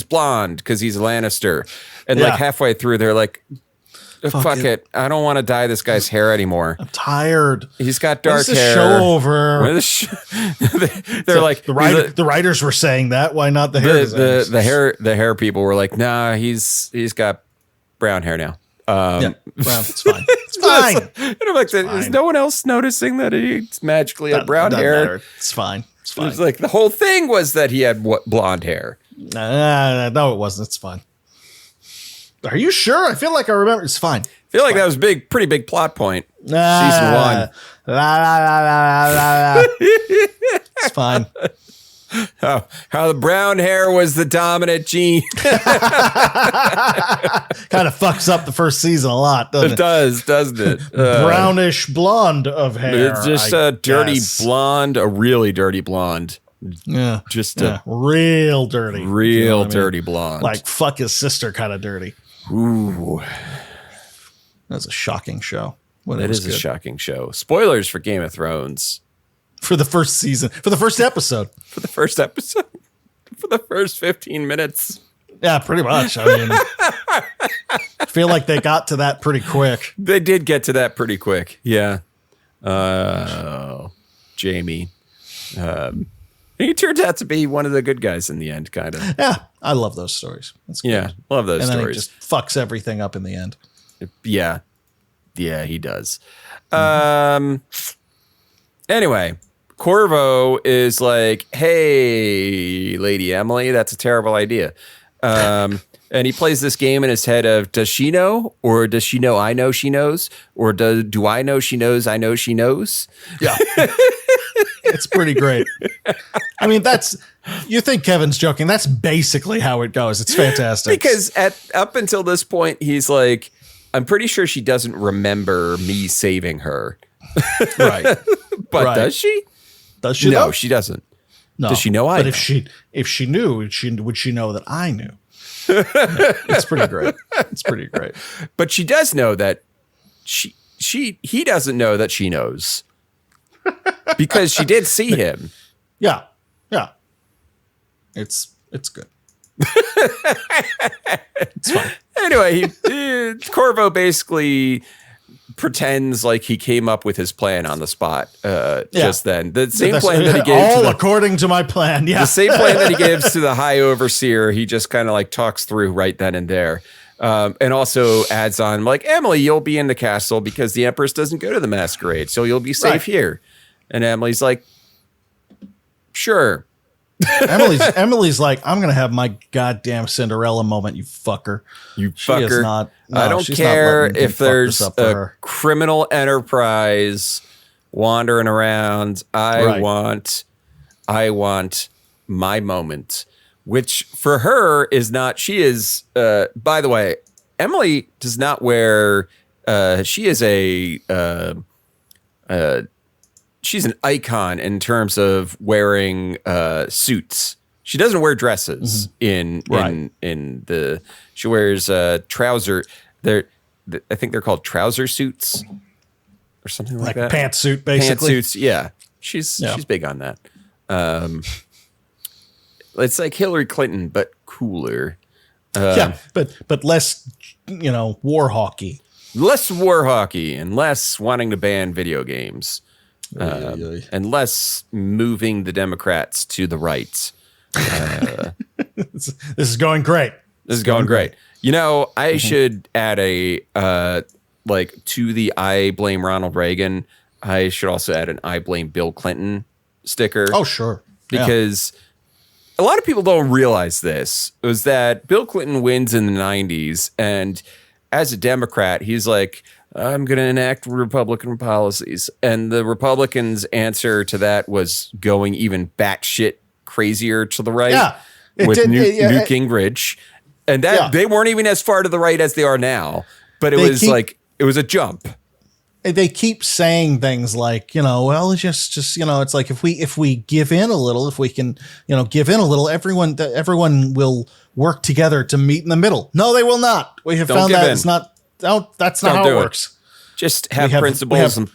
blonde because he's a Lannister, and like halfway through, they're like, Fuck it. I don't want to dye this guy's hair anymore. I'm tired. He's got dark hair. When's the show over? They're like the writers were saying that. Why not the hair designers? The hair people were like, nah, he's got brown hair now. Well, it's fine. It's fine. And I'm like, is no one else noticing that he's magically had brown hair? Matter. It's fine. It's fine. It was like the whole thing was that he had blonde hair. No, it wasn't. It's fine. Are you sure? I feel like I remember. It's fine. I feel like that was pretty big plot point. Season 1. It's fine. How the brown hair was the dominant gene. Kind of fucks up the first season a lot, doesn't it? It does, doesn't it? Brownish blonde of hair. It's just a dirty blonde, a really dirty blonde. Yeah. Just real dirty. Real dirty blonde. Like fuck his sister kind of dirty. Ooh. That's a shocking show. It is a shocking show. Spoilers for Game of Thrones. For the first season. For the first episode. For the first episode. For the first 15 minutes. Yeah, pretty much. I mean, I feel like they got to that pretty quick. They did get to that pretty quick. Yeah. Jamie. He turns out to be one of the good guys in the end, kind of. Yeah, I love those stories. That's good. Yeah, love those stories. And then he just fucks everything up in the end. Yeah. Yeah, he does. Anyway, Corvo is like, hey, Lady Emily, that's a terrible idea. And he plays this game in his head of, does she know? Or does she know I know she knows? Or do I know she knows I know she knows? Yeah. It's pretty great. I mean, you think Kevin's joking. That's basically how it goes. It's fantastic. Because up until this point, he's like, I'm pretty sure she doesn't remember me saving her. Right. But does she? Does she? No, she doesn't. No. Does she know I know? But if she knew, would she know that I knew? It's pretty great. It's pretty great. But she does know that he doesn't know that she knows. Because she did see him. Yeah. Yeah. It's good. It's fine. Anyway, Corvo basically pretends like he came up with his plan on the spot just then. The same plan that he gave according to my plan. Yeah. The same plan that he gives to the High Overseer, he just kind of like talks through right then and there. And also adds on like, Emily, you'll be in the castle because the Empress doesn't go to the masquerade, so you'll be safe here. And Emily's like, sure. Emily's like, I'm gonna have my goddamn Cinderella moment, you fucker. You she fucker. Is not, no, I don't care if there's a criminal enterprise wandering around. I want my moment. Which for her is not, she is, by the way, Emily does not wear, she is she's an icon in terms of wearing suits. She doesn't wear dresses in the, she wears trouser. I think they're called trouser suits or something like that. Pantsuit, basically. Pantsuits, yeah. She's big on that. It's like Hillary Clinton, but cooler. But less, war hockey. Less war hockey and less wanting to ban video games. And less moving the Democrats to the right. This is going great. This is going great. I should add to the I blame Ronald Reagan, I should also add an I blame Bill Clinton sticker. Oh, sure. Because a lot of people don't realize this, was that Bill Clinton wins in the 90s, and as a Democrat, he's like, I'm going to enact Republican policies. And the Republicans' answer to that was going even batshit crazier to the right with Newt Gingrich. And that they weren't even as far to the right as they are now. But it was a jump. They keep saying things like, well, just it's like if we give in a little, if we can, give in a little, everyone will work together to meet in the middle. No, they will not. We have found that it's not. That's not how it works. Just have principles and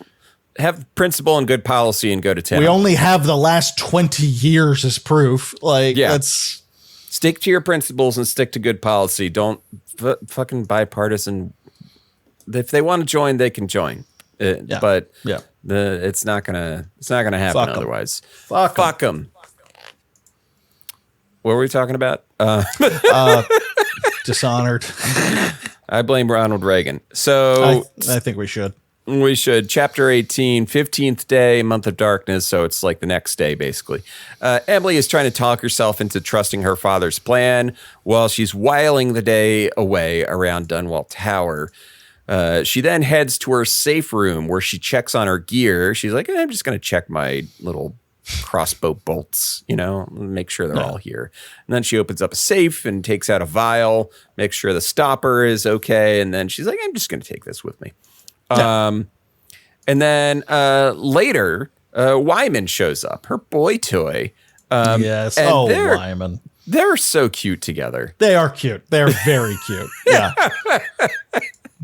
have principle and good policy and go to town. We only have the last 20 years as proof. Let's stick to your principles and stick to good policy. Don't fucking bipartisan. If they want to join, they can join. But it's not gonna happen otherwise. Fuck them. What were we talking about? Dishonored. I blame Ronald Reagan. So I think we should. We should. Chapter 18, 15th day, month of darkness. So it's like the next day, basically. Emily is trying to talk herself into trusting her father's plan while she's whiling the day away around Dunwall Tower. She then heads to her safe room where she checks on her gear. She's like, I'm just going to check my little crossbow bolts, make sure they're all here. And then she opens up a safe and takes out a vial, makes sure the stopper is okay. And then she's like, I'm just going to take this with me. And then later, Wyman shows up, her boy toy. Yes. Oh, Wyman. They're so cute together. They are cute. They're very cute. Yeah.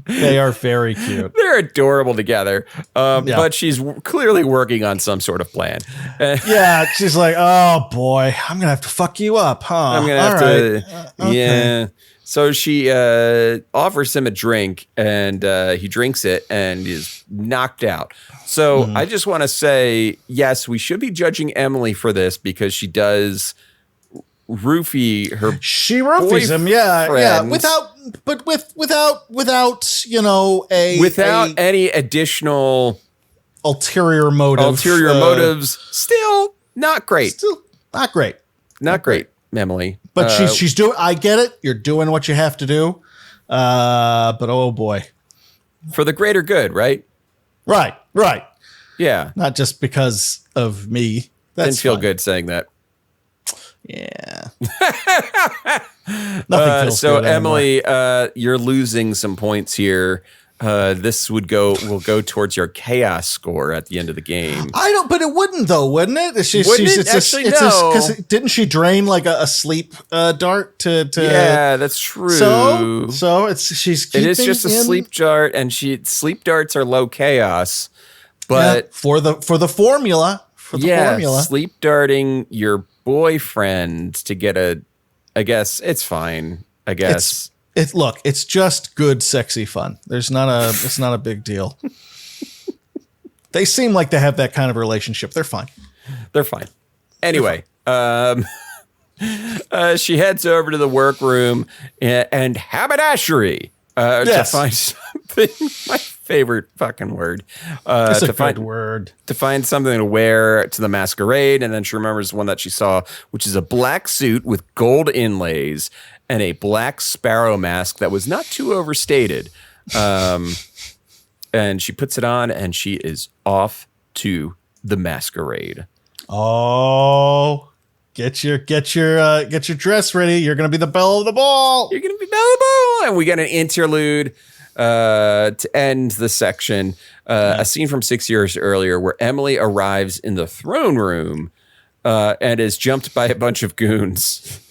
They are very cute. They're adorable together. But she's clearly working on some sort of plan. Yeah. She's like, oh boy, I'm going to have to fuck you up, huh? I'm going to have to. Okay. Yeah. So she offers him a drink, and he drinks it and is knocked out. So I just want to say, yes, we should be judging Emily for this because she does roofie her. She roofies him, yeah, without any additional ulterior motives. Still not great. Not great. Emily. But she's doing. I get it. You're doing what you have to do. But oh boy, for the greater good, right? Right. Yeah. Not just because of me. Didn't feel good saying that. Yeah. Nothing feels so good Emily, you're losing some points here. This will go towards your chaos score at the end of the game. But it wouldn't though, wouldn't it? Because didn't she drain like a sleep dart to? Yeah, that's true. So she's keeping it is just a sleep dart, and sleep darts are low chaos, but for the formula. Sleep darting your boyfriend to get I guess it's fine. I guess. It's just good, sexy fun. It's not a big deal. They seem like they have that kind of relationship. They're fine. Anyway, she heads over to the workroom and haberdashery to find something. My favorite fucking word. It's a good word. To find something to wear to the masquerade, and then she remembers one that she saw, which is a black suit with gold inlays and a black sparrow mask that was not too overstated. And she puts it on, and she is off to the masquerade. Oh, get your dress ready. You're gonna be the belle of the ball. And we get an interlude to end the section. A scene from 6 years earlier where Emily arrives in the throne room and is jumped by a bunch of goons.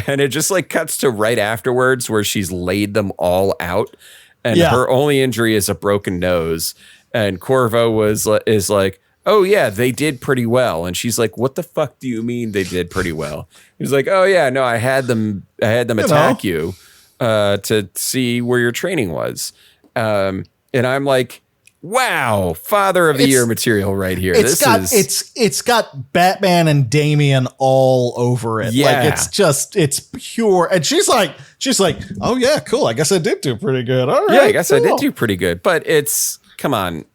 And it just like cuts to right afterwards where she's laid them all out. And her only injury is a broken nose. And Corvo is like, oh yeah, they did pretty well. And she's like, what the fuck do you mean they did pretty well? He's like, oh yeah, no, I had them attack you to see where your training was. And I'm like, wow, father of the year material right here. It's got Batman and Damian all over it. Yeah. Like it's pure. And she's like, oh yeah, cool. I guess I did do pretty good. All right. Yeah, I guess I did do pretty good. But come on.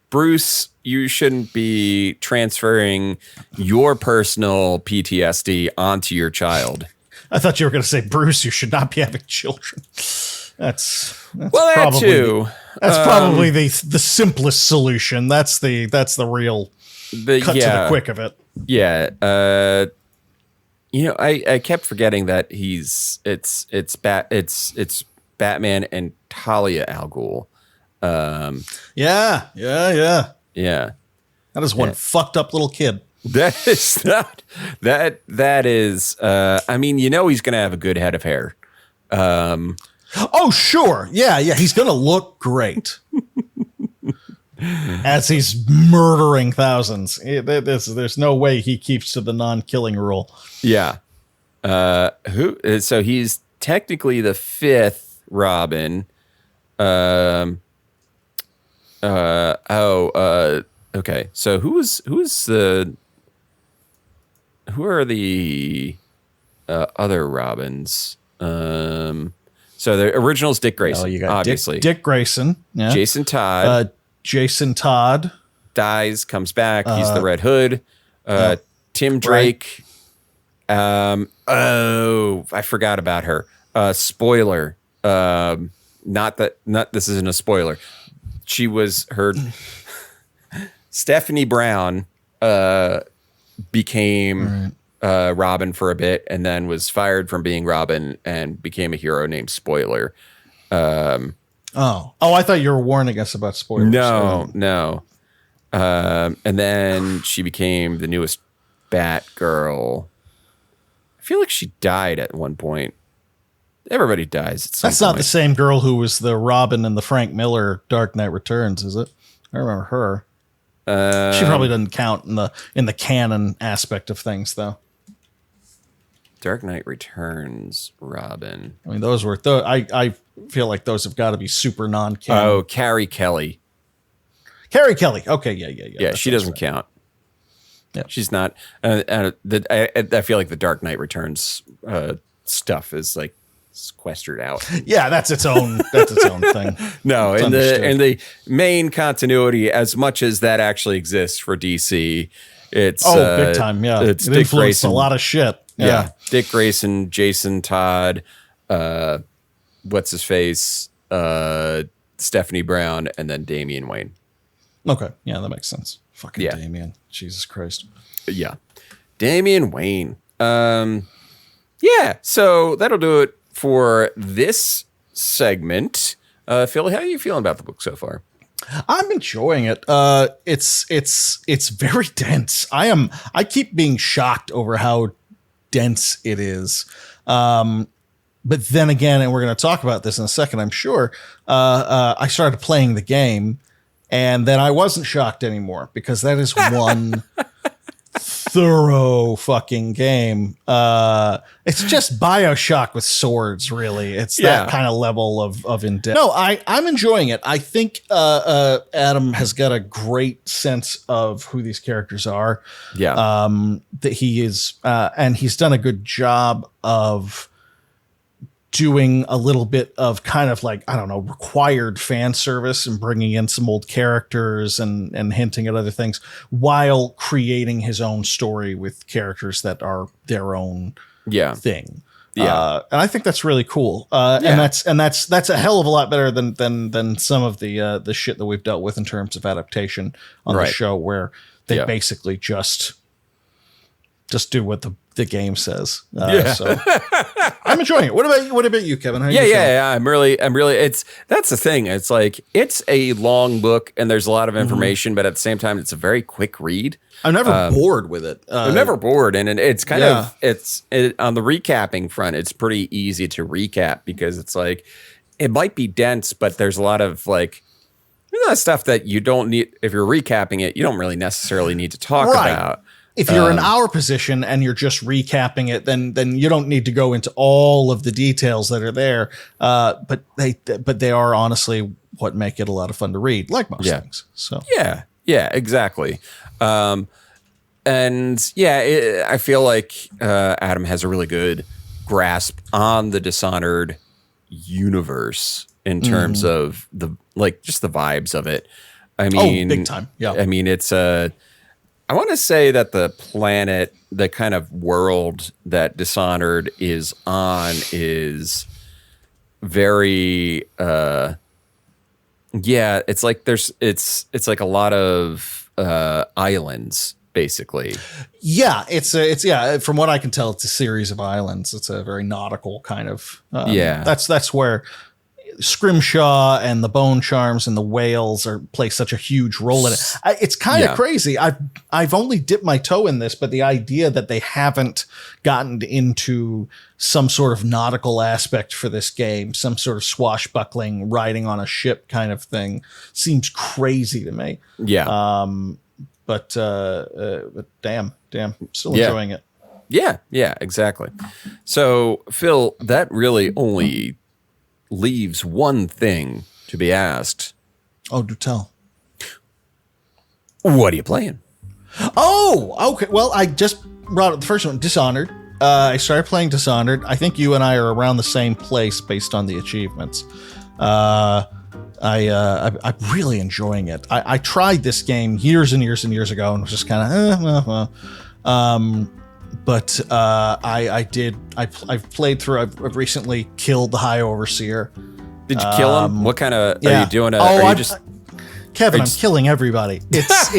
Bruce, you shouldn't be transferring your personal PTSD onto your child. I thought you were going to say, Bruce, you should not be having children. That's that too. That's probably the simplest solution. That's the real cut to the quick of it. Yeah. I kept forgetting that it's Batman and Talia Al Ghul. Yeah. That is one fucked up little kid. That is not that is. I mean, he's gonna have a good head of hair. Oh, sure. Yeah. He's going to look great as he's murdering thousands. There's no way he keeps to the non-killing rule. Yeah. So he's technically the fifth Robin. Okay. So who are the other Robins? So the original's Dick Grayson, you got obviously. Dick Grayson. Yeah. Jason Todd. Jason Todd. Dies, comes back. He's the Red Hood. Tim Drake. Right. I forgot about her. Spoiler. Not this isn't a spoiler. She was her Stephanie Brown became Robin for a bit and then was fired from being Robin and became a hero named Spoiler. I thought you were warning us about spoilers. No. And then she became the newest Batgirl. I feel like she died at one point. Everybody dies at some That's point. not the same girl who was the Robin in the Frank Miller Dark Knight Returns, is it? I remember her. She probably doesn't count in the canon aspect of things, though. Dark Knight Returns, Robin. I mean, those were I feel like those have got to be super non-canon. Oh, Carrie Kelly. Carrie Kelly. Okay, yeah. Yeah, she doesn't count. Yeah, she's not. I feel like the Dark Knight Returns stuff is like sequestered out. Yeah, that's its own thing. No, in the main continuity, as much as that actually exists for DC, it's big time. Yeah, it's it Dick influenced Grayson, a lot of shit. Yeah, Dick Grayson, Jason Todd, what's his face, Stephanie Brown, and then Damian Wayne. Okay, yeah, that makes sense. Fucking Damian, Jesus Christ. Yeah, Damian Wayne. Yeah, so that'll do it for this segment. Phil, how are you feeling about the book so far? I'm enjoying it. It's very dense. I keep being shocked over how dense it is. But then again, and we're going to talk about this in a second, I'm sure, I started playing the game and then I wasn't shocked anymore because that is one thorough fucking game. It's just BioShock with swords, really. It's that kind of level of in-depth. No, I'm enjoying it. I think Adam has got a great sense of who these characters are. Yeah. That he is, and he's done a good job of doing a little bit of kind of like, I don't know, required fan service and bringing in some old characters and hinting at other things while creating his own story with characters that are their own thing. Yeah. And I think that's really cool. And that's a hell of a lot better than some of the shit that we've dealt with in terms of adaptation on the show where they basically just do what the game says. So I'm enjoying it. What about you, Kevin? How are you feeling? I'm really, that's the thing. It's like, it's a long book and there's a lot of information, but at the same time, it's a very quick read. I'm never bored with it. I'm never bored. And it's kind of, on the recapping front, it's pretty easy to recap because it's like, it might be dense, but there's a lot of like, stuff that you don't need, if you're recapping it, you don't really necessarily need to talk about. If you're in our position and you're just recapping it, then you don't need to go into all of the details that are there. But they are honestly what make it a lot of fun to read, like most things. So yeah, exactly. I feel like Adam has a really good grasp on the Dishonored universe in terms of just the vibes of it. I mean, big time. Yeah. I mean, it's I want to say that the planet, the kind of world that Dishonored is on is very, it's like it's like a lot of islands, basically. Yeah, it's from what I can tell, it's a series of islands. It's a very nautical kind of, that's where Scrimshaw and the Bone Charms and the whales play such a huge role in it. It's kind of crazy. I've only dipped my toe in this, but the idea that they haven't gotten into some sort of nautical aspect for this game, some sort of swashbuckling, riding on a ship kind of thing, seems crazy to me. Yeah. But damn, still enjoying it. Yeah, exactly. So Phil, that really only leaves one thing to be asked. Oh, do tell. What are you playing? Oh, okay. Well, I just brought up the first one, Dishonored. I started playing Dishonored. I think you and I are around the same place based on the achievements. I'm really enjoying it. I tried this game years and years and years ago and was just kind of, but I've played through. I've recently killed the High Overseer. Did you kill him? What kind of are you doing? Kevin, I'm killing everybody. It's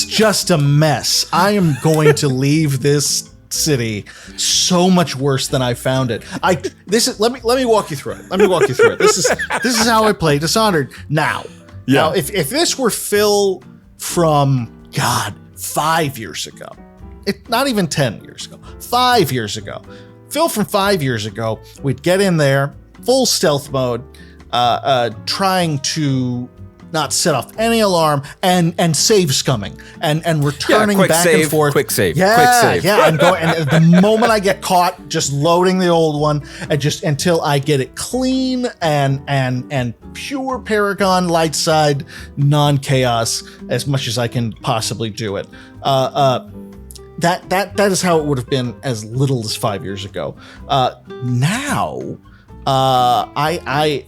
just a mess. I am going to leave this city so much worse than I found it. Let me walk you through it. This is how I play Dishonored now. Yeah. Now, if this were Phil from 5 years ago, not even 10 years ago, 5 years ago, Phil from 5 years ago, we'd get in there, full stealth mode, trying to not set off any alarm and save scumming and returning back and forth. Quick save. Yeah. I'm going, and the moment I get caught, just loading the old one and just until I get it clean and pure Paragon light side, non-chaos as much as I can possibly do it. That is how it would have been as little as 5 years ago. Now, I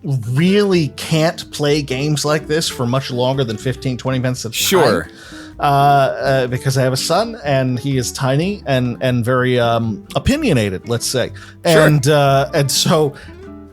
really can't play games like this for much longer than 15, 20 minutes at a time. Sure. Because I have a son and he is tiny and very opinionated, let's say. Sure. And so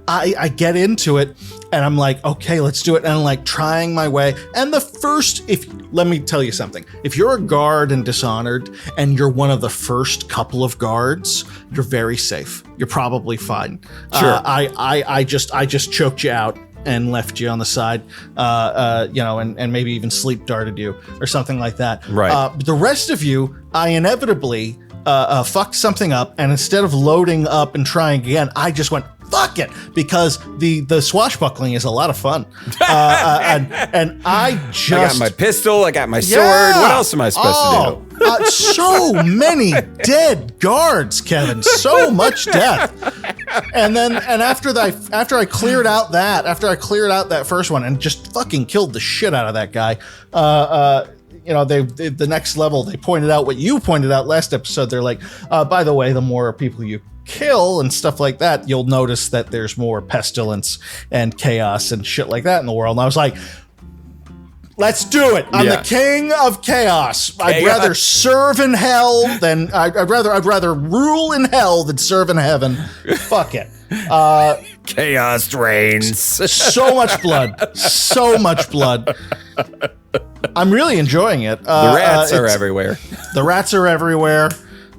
I get into it and I'm like, okay, let's do it. And I'm like trying my way. And let me tell you something. If you're a guard in Dishonored and you're one of the first couple of guards, you're very safe. You're probably fine. Sure. I just choked you out and left you on the side, and maybe even sleep darted you or something like that. Right. But the rest of you, I inevitably fucked something up. And instead of loading up and trying again, I just went, fuck it, because the swashbuckling is a lot of fun. And I got my pistol, I got my sword. What else am I supposed to do? So many dead guards, Kevin. So much death. And after I cleared out that first one and just fucking killed the shit out of that guy, the next level, they pointed out what you pointed out last episode. They're like, by the way, the more people you kill and stuff like that, you'll notice that there's more pestilence and chaos and shit like that in the world. And I was like, let's do it. I'm the king of chaos. I'd rather serve in hell than I'd rather rule in hell than serve in heaven. Fuck it. Chaos reigns. So much blood. I'm really enjoying it. The rats are everywhere. The rats are everywhere.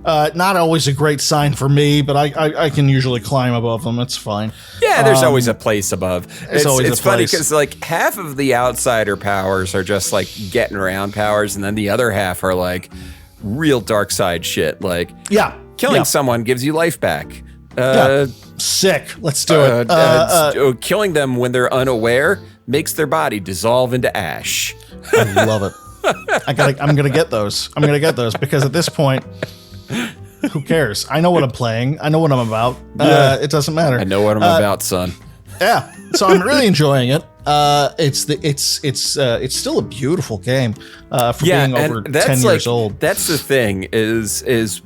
Not always a great sign for me, but I can usually climb above them. It's fine. Yeah, there's always a place above. It's funny because like half of the outsider powers are just like getting around powers, and then the other half are like real dark side shit. Like killing someone gives you life back. Sick. Let's do it. Killing them when they're unaware makes their body dissolve into ash. I love it. I'm gonna get those because at this point, who cares? I know what I'm playing. I know what I'm about. It doesn't matter. I know what I'm about, son. Yeah. So I'm really enjoying it. It's still a beautiful game for being over 10 years old. That's the thing is,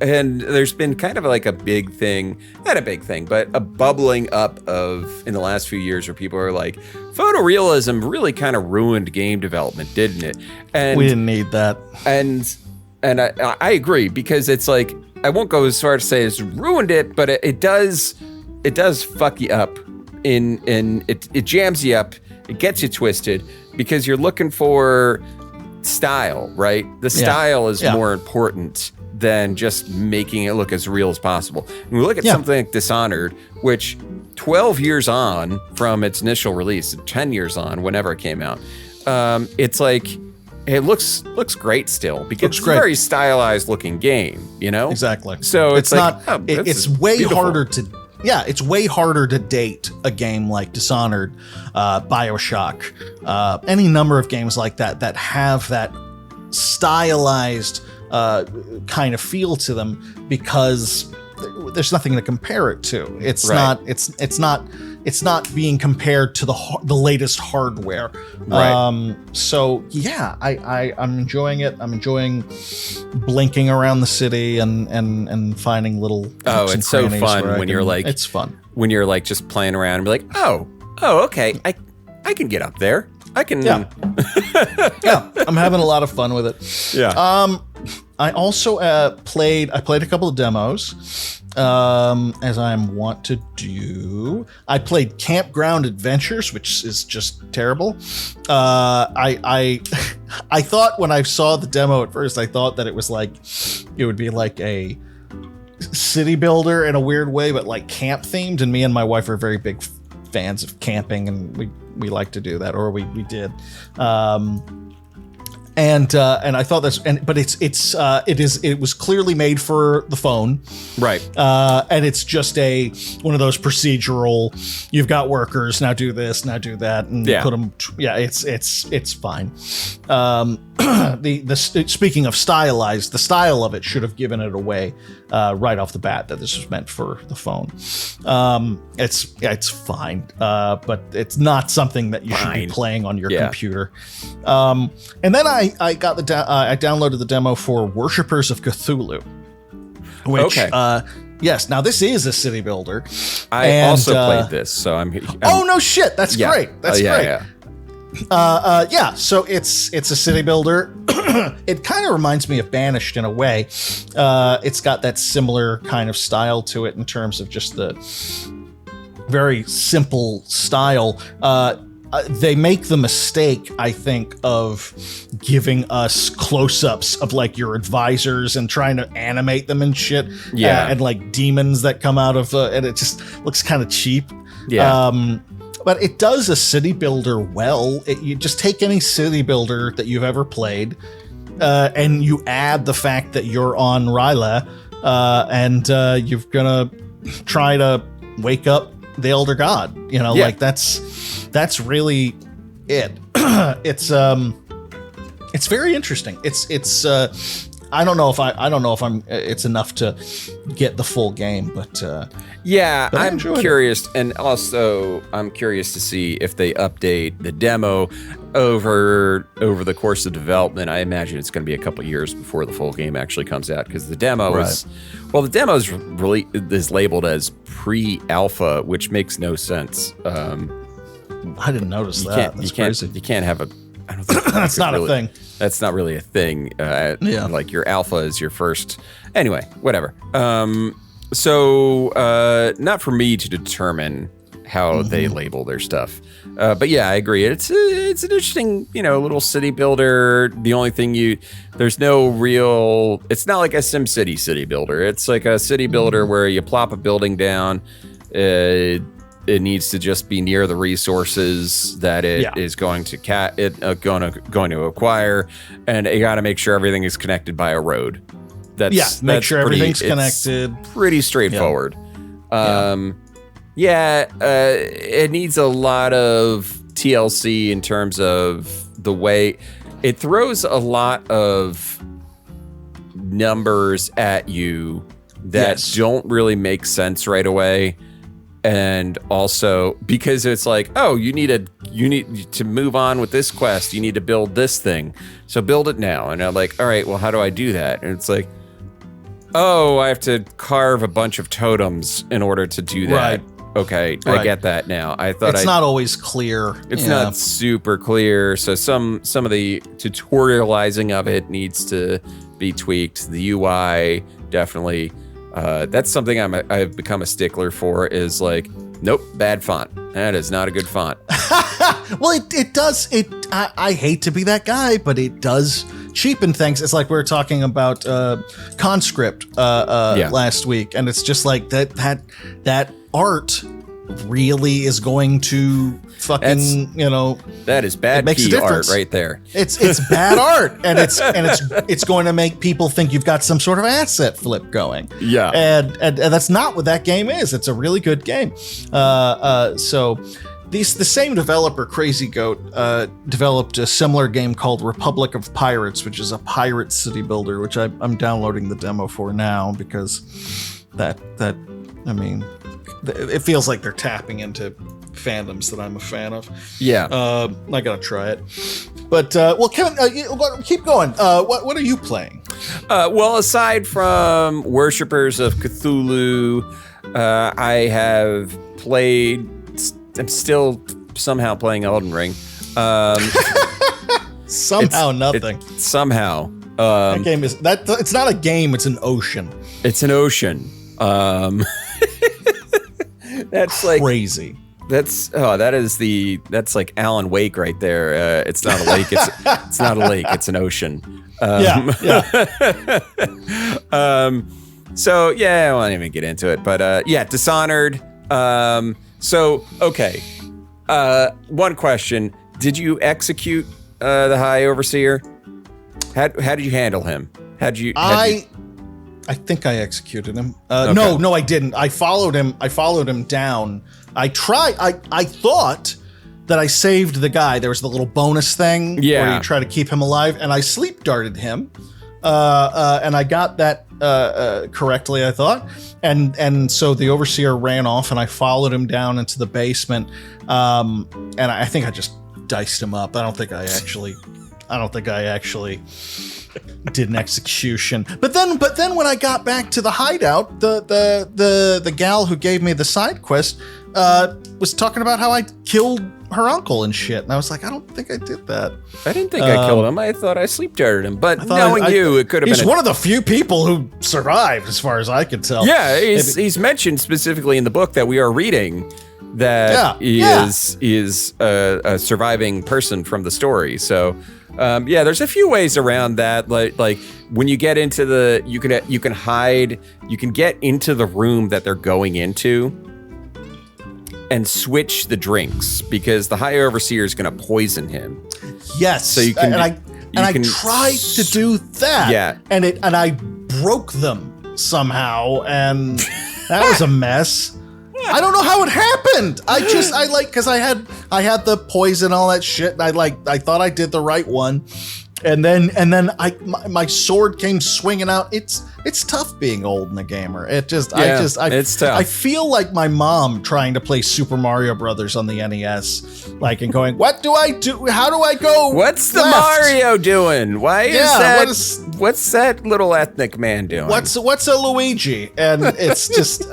and there's been kind of like a big thing, not a big thing, but a bubbling up of in the last few years where people are like, photorealism really kind of ruined game development, didn't it? And we didn't need that. And I agree, because it's like, I won't go as far as to say it's ruined it, but it does fuck you up it jams you up, it gets you twisted because you're looking for style, right? The style is more important than just making it look as real as possible. And we look at something like Dishonored, which 12 years on from its initial release, 10 years on, whenever it came out, it's like, it looks great still because it's a very stylized looking game, you know? Exactly. So it's like, not, it's way harder to, it's way harder to date a game like Dishonored, BioShock, any number of games like that have that stylized kind of feel to them because there's nothing to compare it to. It's Right. it's not being compared to the latest hardware. Right. So yeah, I'm enjoying it. I'm enjoying blinking around the city and finding little. It's so fun when you're like, it's fun when you're like just playing around and be like, oh, okay, I can get up there. I can. Yeah. Yeah, I'm having a lot of fun with it. Yeah. I also played a couple of demos, as I am wont to do. I played Campground Adventures, which is just terrible. I thought when I saw the demo at first, I thought that it would be like a city builder in a weird way, but like camp themed. And me and my wife are very big fans of camping, and we like to do that, or we did. And I thought but it was clearly made for the phone, Right. and it's just one of those procedural. You've got workers, now do this, now do that, and put them. Yeah, it's fine. Speaking of stylized, the style of it should have given it away right off the bat that this was meant for the phone. It's fine, but it's not something that you should be playing on your computer. And then I got I downloaded the demo for Worshippers of Cthulhu, which yes, now this is a city builder. I also played this, so I'm oh no shit, that's great. That's great. Yeah. So it's a city builder. It kind of reminds me of Banished in a way. It's got that similar kind of style to it in terms of just the very simple style. They make the mistake, I think, of giving us close-ups of like your advisors and trying to animate them and shit. Yeah. And like demons that come out of and it just looks kind of cheap. Yeah. But it does a city builder well. You just take any city builder that you've ever played, and you add the fact that you're on Ryla, and you're gonna try to wake up the Elder God. Like that's really it. It's very interesting. It's I don't know if I'm it's enough to get the full game, but I'm curious, and also I'm curious to see if they update the demo over the course of development. I imagine it's going to be a couple years before the full game actually comes out, because the demo is really is labeled as pre-alpha, which makes no sense. I didn't notice that. That's crazy. You can't have a. I don't think that's not a thing. That's not really a thing. Like your alpha is your first. Anyway, whatever. So not for me to determine how they label their stuff. But yeah, I agree. It's an interesting, little city builder. The only thing there's no real. It's not like a SimCity city builder. It's like a city builder where you plop a building down. It needs to just be near the resources that it is going to going to acquire, and you got to make sure everything is connected by a road. Make sure everything's connected. Pretty straightforward. It needs a lot of TLC in terms of the way it throws a lot of numbers at you that don't really make sense right away. And also because it's like, oh, you need to move on with this quest. You need to build this thing. So build it now. And I'm like, all right, well, how do I do that? And it's like, oh, I have to carve a bunch of totems in order to do that. Right. Okay, right. I get that now. I thought it's not always clear. It's not super clear. So some of the tutorializing of it needs to be tweaked. The UI definitely. That's something I've become a stickler for, is like, nope, bad font. That is not a good font. Well, it does. I hate to be that guy, but it does cheapen things. It's like we were talking about Conscript last week, and it's just like that art really is going to fucking that is bad key art right there. It's bad art, and it's going to make people think you've got some sort of asset flip going. Yeah, and that's not what that game is. It's a really good game. So the same developer, Crazy Goat, developed a similar game called Republic of Pirates, which is a pirate city builder, which I'm downloading the demo for now because I mean, it feels like they're tapping into fandoms that I'm a fan of. Yeah. I gotta try it. But, well, Kevin, keep going. What are you playing? Well, aside from Worshippers of Cthulhu, I have played, I'm still somehow playing Elden Ring. Somehow nothing. Somehow. That game is, it's not a game, it's an ocean. It's an ocean. That's like crazy. That's like Alan Wake right there. It's not a lake. It's not a lake. It's an ocean. Yeah. So yeah, I won't even get into it. But yeah, Dishonored. So okay. One question: did you execute the High Overseer? How did you handle him? I think I executed him. Okay. No, I didn't. I followed him down. I thought that I saved the guy. There was the little bonus thing where you try to keep him alive, and I sleep darted him. And I got that correctly, I thought. And so the Overseer ran off, and I followed him down into the basement. And I think I just diced him up. I don't think I actually did an execution. But then when I got back to the hideout, the gal who gave me the side quest was talking about how I killed her uncle and shit. And I was like, I don't think I did that. I didn't think I killed him. I thought I sleep darted him. But knowing you, it could have been. He's one of the few people who survived, as far as I could tell. Yeah, he's mentioned specifically in the book that we are reading that he is a surviving person from the story. So there's a few ways around that. Like when you get into you can hide, you can get into the room that they're going into and switch the drinks because the High Overseer is going to poison him. Yes. So you can, I tried to do that. Yeah. And I broke them somehow, and that was a mess. I don't know how it happened. Because I had the poison, all that shit. And I thought I did the right one, and then my sword came swinging out. It's tough being old and a gamer. It's tough. I feel like my mom trying to play Super Mario Brothers on the NES, and going, what do I do? How do I go? What's the left? Mario doing? Why is that? What's that little ethnic man doing? What's a Luigi? And it's just.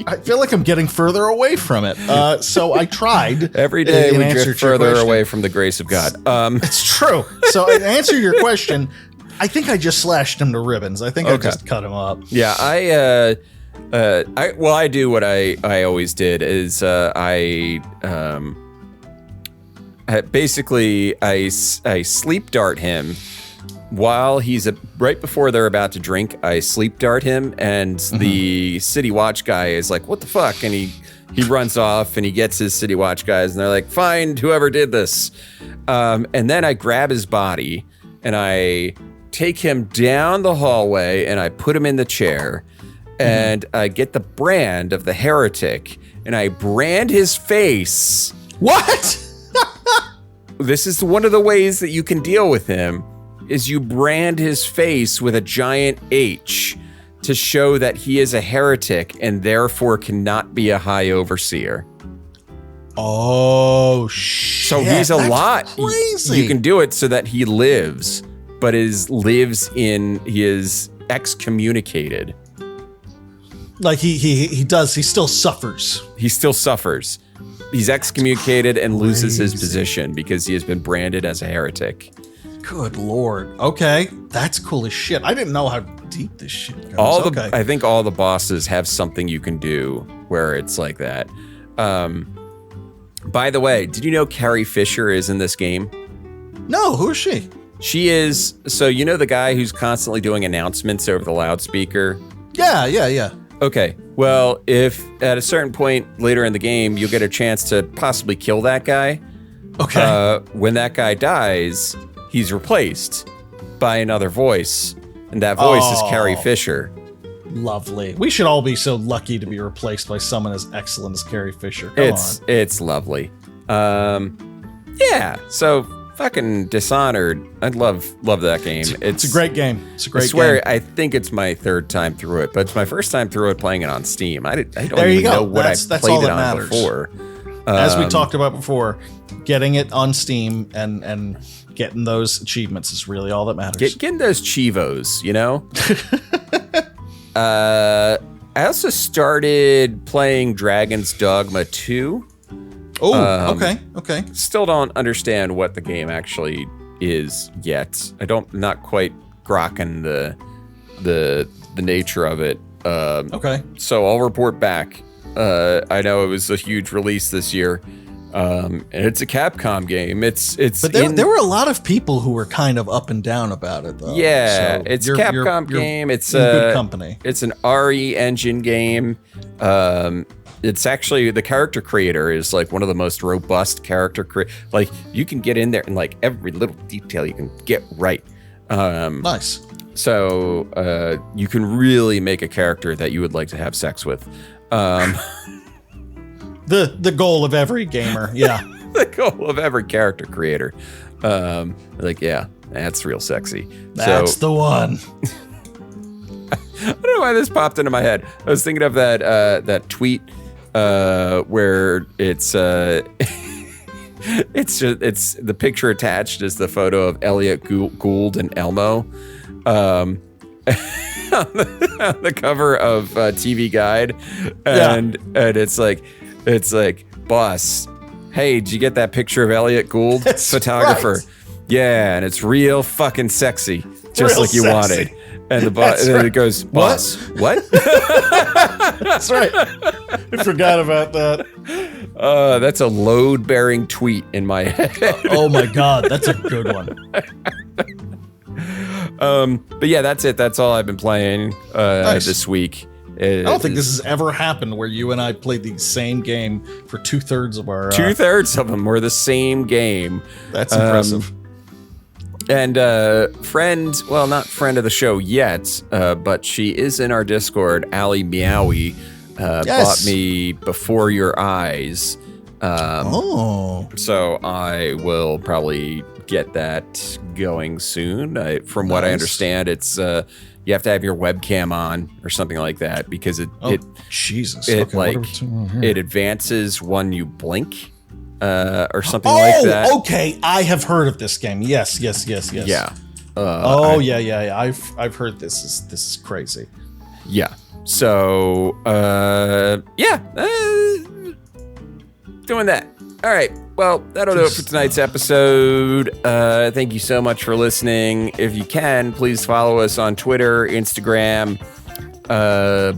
I feel like I'm getting further away from it. So I tried. Every day we drift further away from the grace of God. It's true. So to answer your question, I think I just slashed him to ribbons. I think I just cut him up. Yeah, I do what I always did is I sleep dart him. While he's right before they're about to drink, I sleep dart him, and the City Watch guy is like, "What the fuck?" And he runs off, and he gets his City Watch guys, and they're like, "Find whoever did this." And then I grab his body, and I take him down the hallway, and I put him in the chair, and I get the brand of the heretic, and I brand his face. What? This is one of the ways that you can deal with him. Is you brand his face with a giant H to show that he is a heretic and therefore cannot be a High Overseer. Oh, shit. So he's a lot. Crazy. You can do it so that he lives, but he is excommunicated. Like he does, he still suffers. He still suffers. He's excommunicated and loses his position because he has been branded as a heretic. Good Lord. Okay. That's cool as shit. I didn't know how deep this shit goes. I think all the bosses have something you can do where it's like that. By the way, did you know Carrie Fisher is in this game? No, who is she? She is, so you know the guy who's constantly doing announcements over the loudspeaker? Yeah. Okay, well, if at a certain point later in the game, you'll get a chance to possibly kill that guy. Okay. When that guy dies, he's replaced by another voice, and that voice is Carrie Fisher. Lovely. We should all be so lucky to be replaced by someone as excellent as Carrie Fisher. It's lovely. Yeah. So fucking Dishonored. I love that game. It's a great game. It's a great game. I swear, I think it's my third time through it, but it's my first time through it playing it on Steam. I don't even know what I played it on before. As we talked about before, getting it on Steam and getting those achievements is really all that matters. Getting those chivos, you know? I also started playing Dragon's Dogma 2. Oh, okay. Still don't understand what the game actually is yet. Not quite grokking the nature of it. Okay. So I'll report back. I know it was a huge release this year. And it's a Capcom game. But there were a lot of people who were kind of up and down about it, though. Yeah, so it's a Capcom game. It's in good company. It's an RE Engine game. It's actually, the character creator is like one of the most robust like you can get in there and like every little detail you can get right. Nice. So you can really make a character that you would like to have sex with. The goal of every gamer, yeah. The goal of every character creator. Yeah, that's real sexy. That's the one. I don't know why this popped into my head. I was thinking of that tweet where it's the picture attached is the photo of Elliot Gould and Elmo. On the cover of TV Guide, and it's like, boss, hey, did you get that picture of Elliot Gould, photographer? Right. Yeah, and it's real fucking sexy, just real like you sexy. Wanted. And then it goes, boss, what? That's right. I forgot about that. That's a load-bearing tweet in my head. Oh my God, that's a good one. But yeah, that's it. That's all I've been playing nice. This week. I don't think this has ever happened where you and I played the same game for 2/3 of our... 2/3 of them were the same game. That's impressive. And not friend of the show yet, but she is in our Discord, Allie Meowie, bought me Before Your Eyes. So I will probably get that going soon. From what I understand, it's you have to have your webcam on or something like that because it advances when you blink or something like that. Okay, I have heard of this game. Yes. Yeah. I've heard this is crazy. Yeah. So doing that. All right. Well, that'll do it for tonight's episode. Thank you so much for listening. If you can, please follow us on Twitter, Instagram,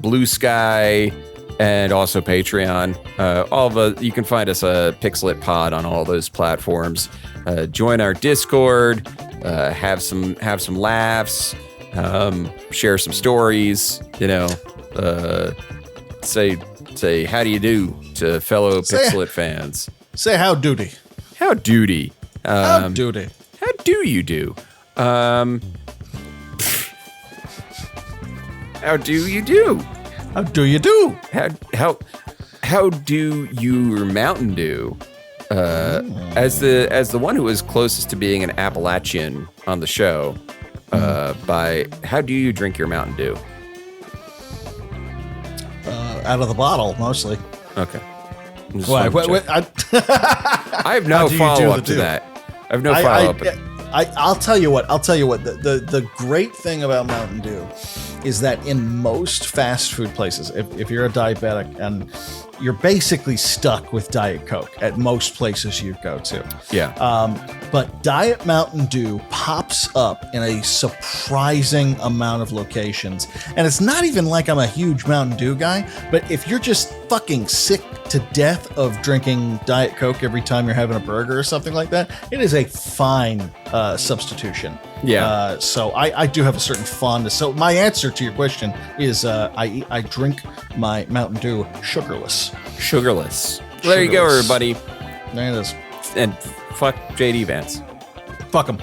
Blue Sky, and also Patreon. You can find us Pixelit Pod on all those platforms. Join our Discord. Have some laughs. Share some stories. Say how do you do to fellow Pixelit fans. Say how duty. How duty. How duty. How do you do? How do you do? How do you do? How do your Mountain Dew? As the one who was closest to being an Appalachian on the show, by how do you drink your Mountain Dew? Out of the bottle, mostly. Okay. I have no follow-up to that. I have no follow-up. I'll tell you what. The great thing about Mountain Dew is that in most fast food places, if you're a diabetic and you're basically stuck with Diet Coke at most places you go to. Yeah. But Diet Mountain Dew pops up in a surprising amount of locations. And it's not even like I'm a huge Mountain Dew guy, but if you're just fucking sick to death of drinking Diet Coke every time you're having a burger or something like that, it is a fine substitution. Yeah. So I do have a certain fondness. So my answer to your question is I drink my Mountain Dew sugarless. There you go, everybody. There it is. And fuck JD Vance. Fuck him.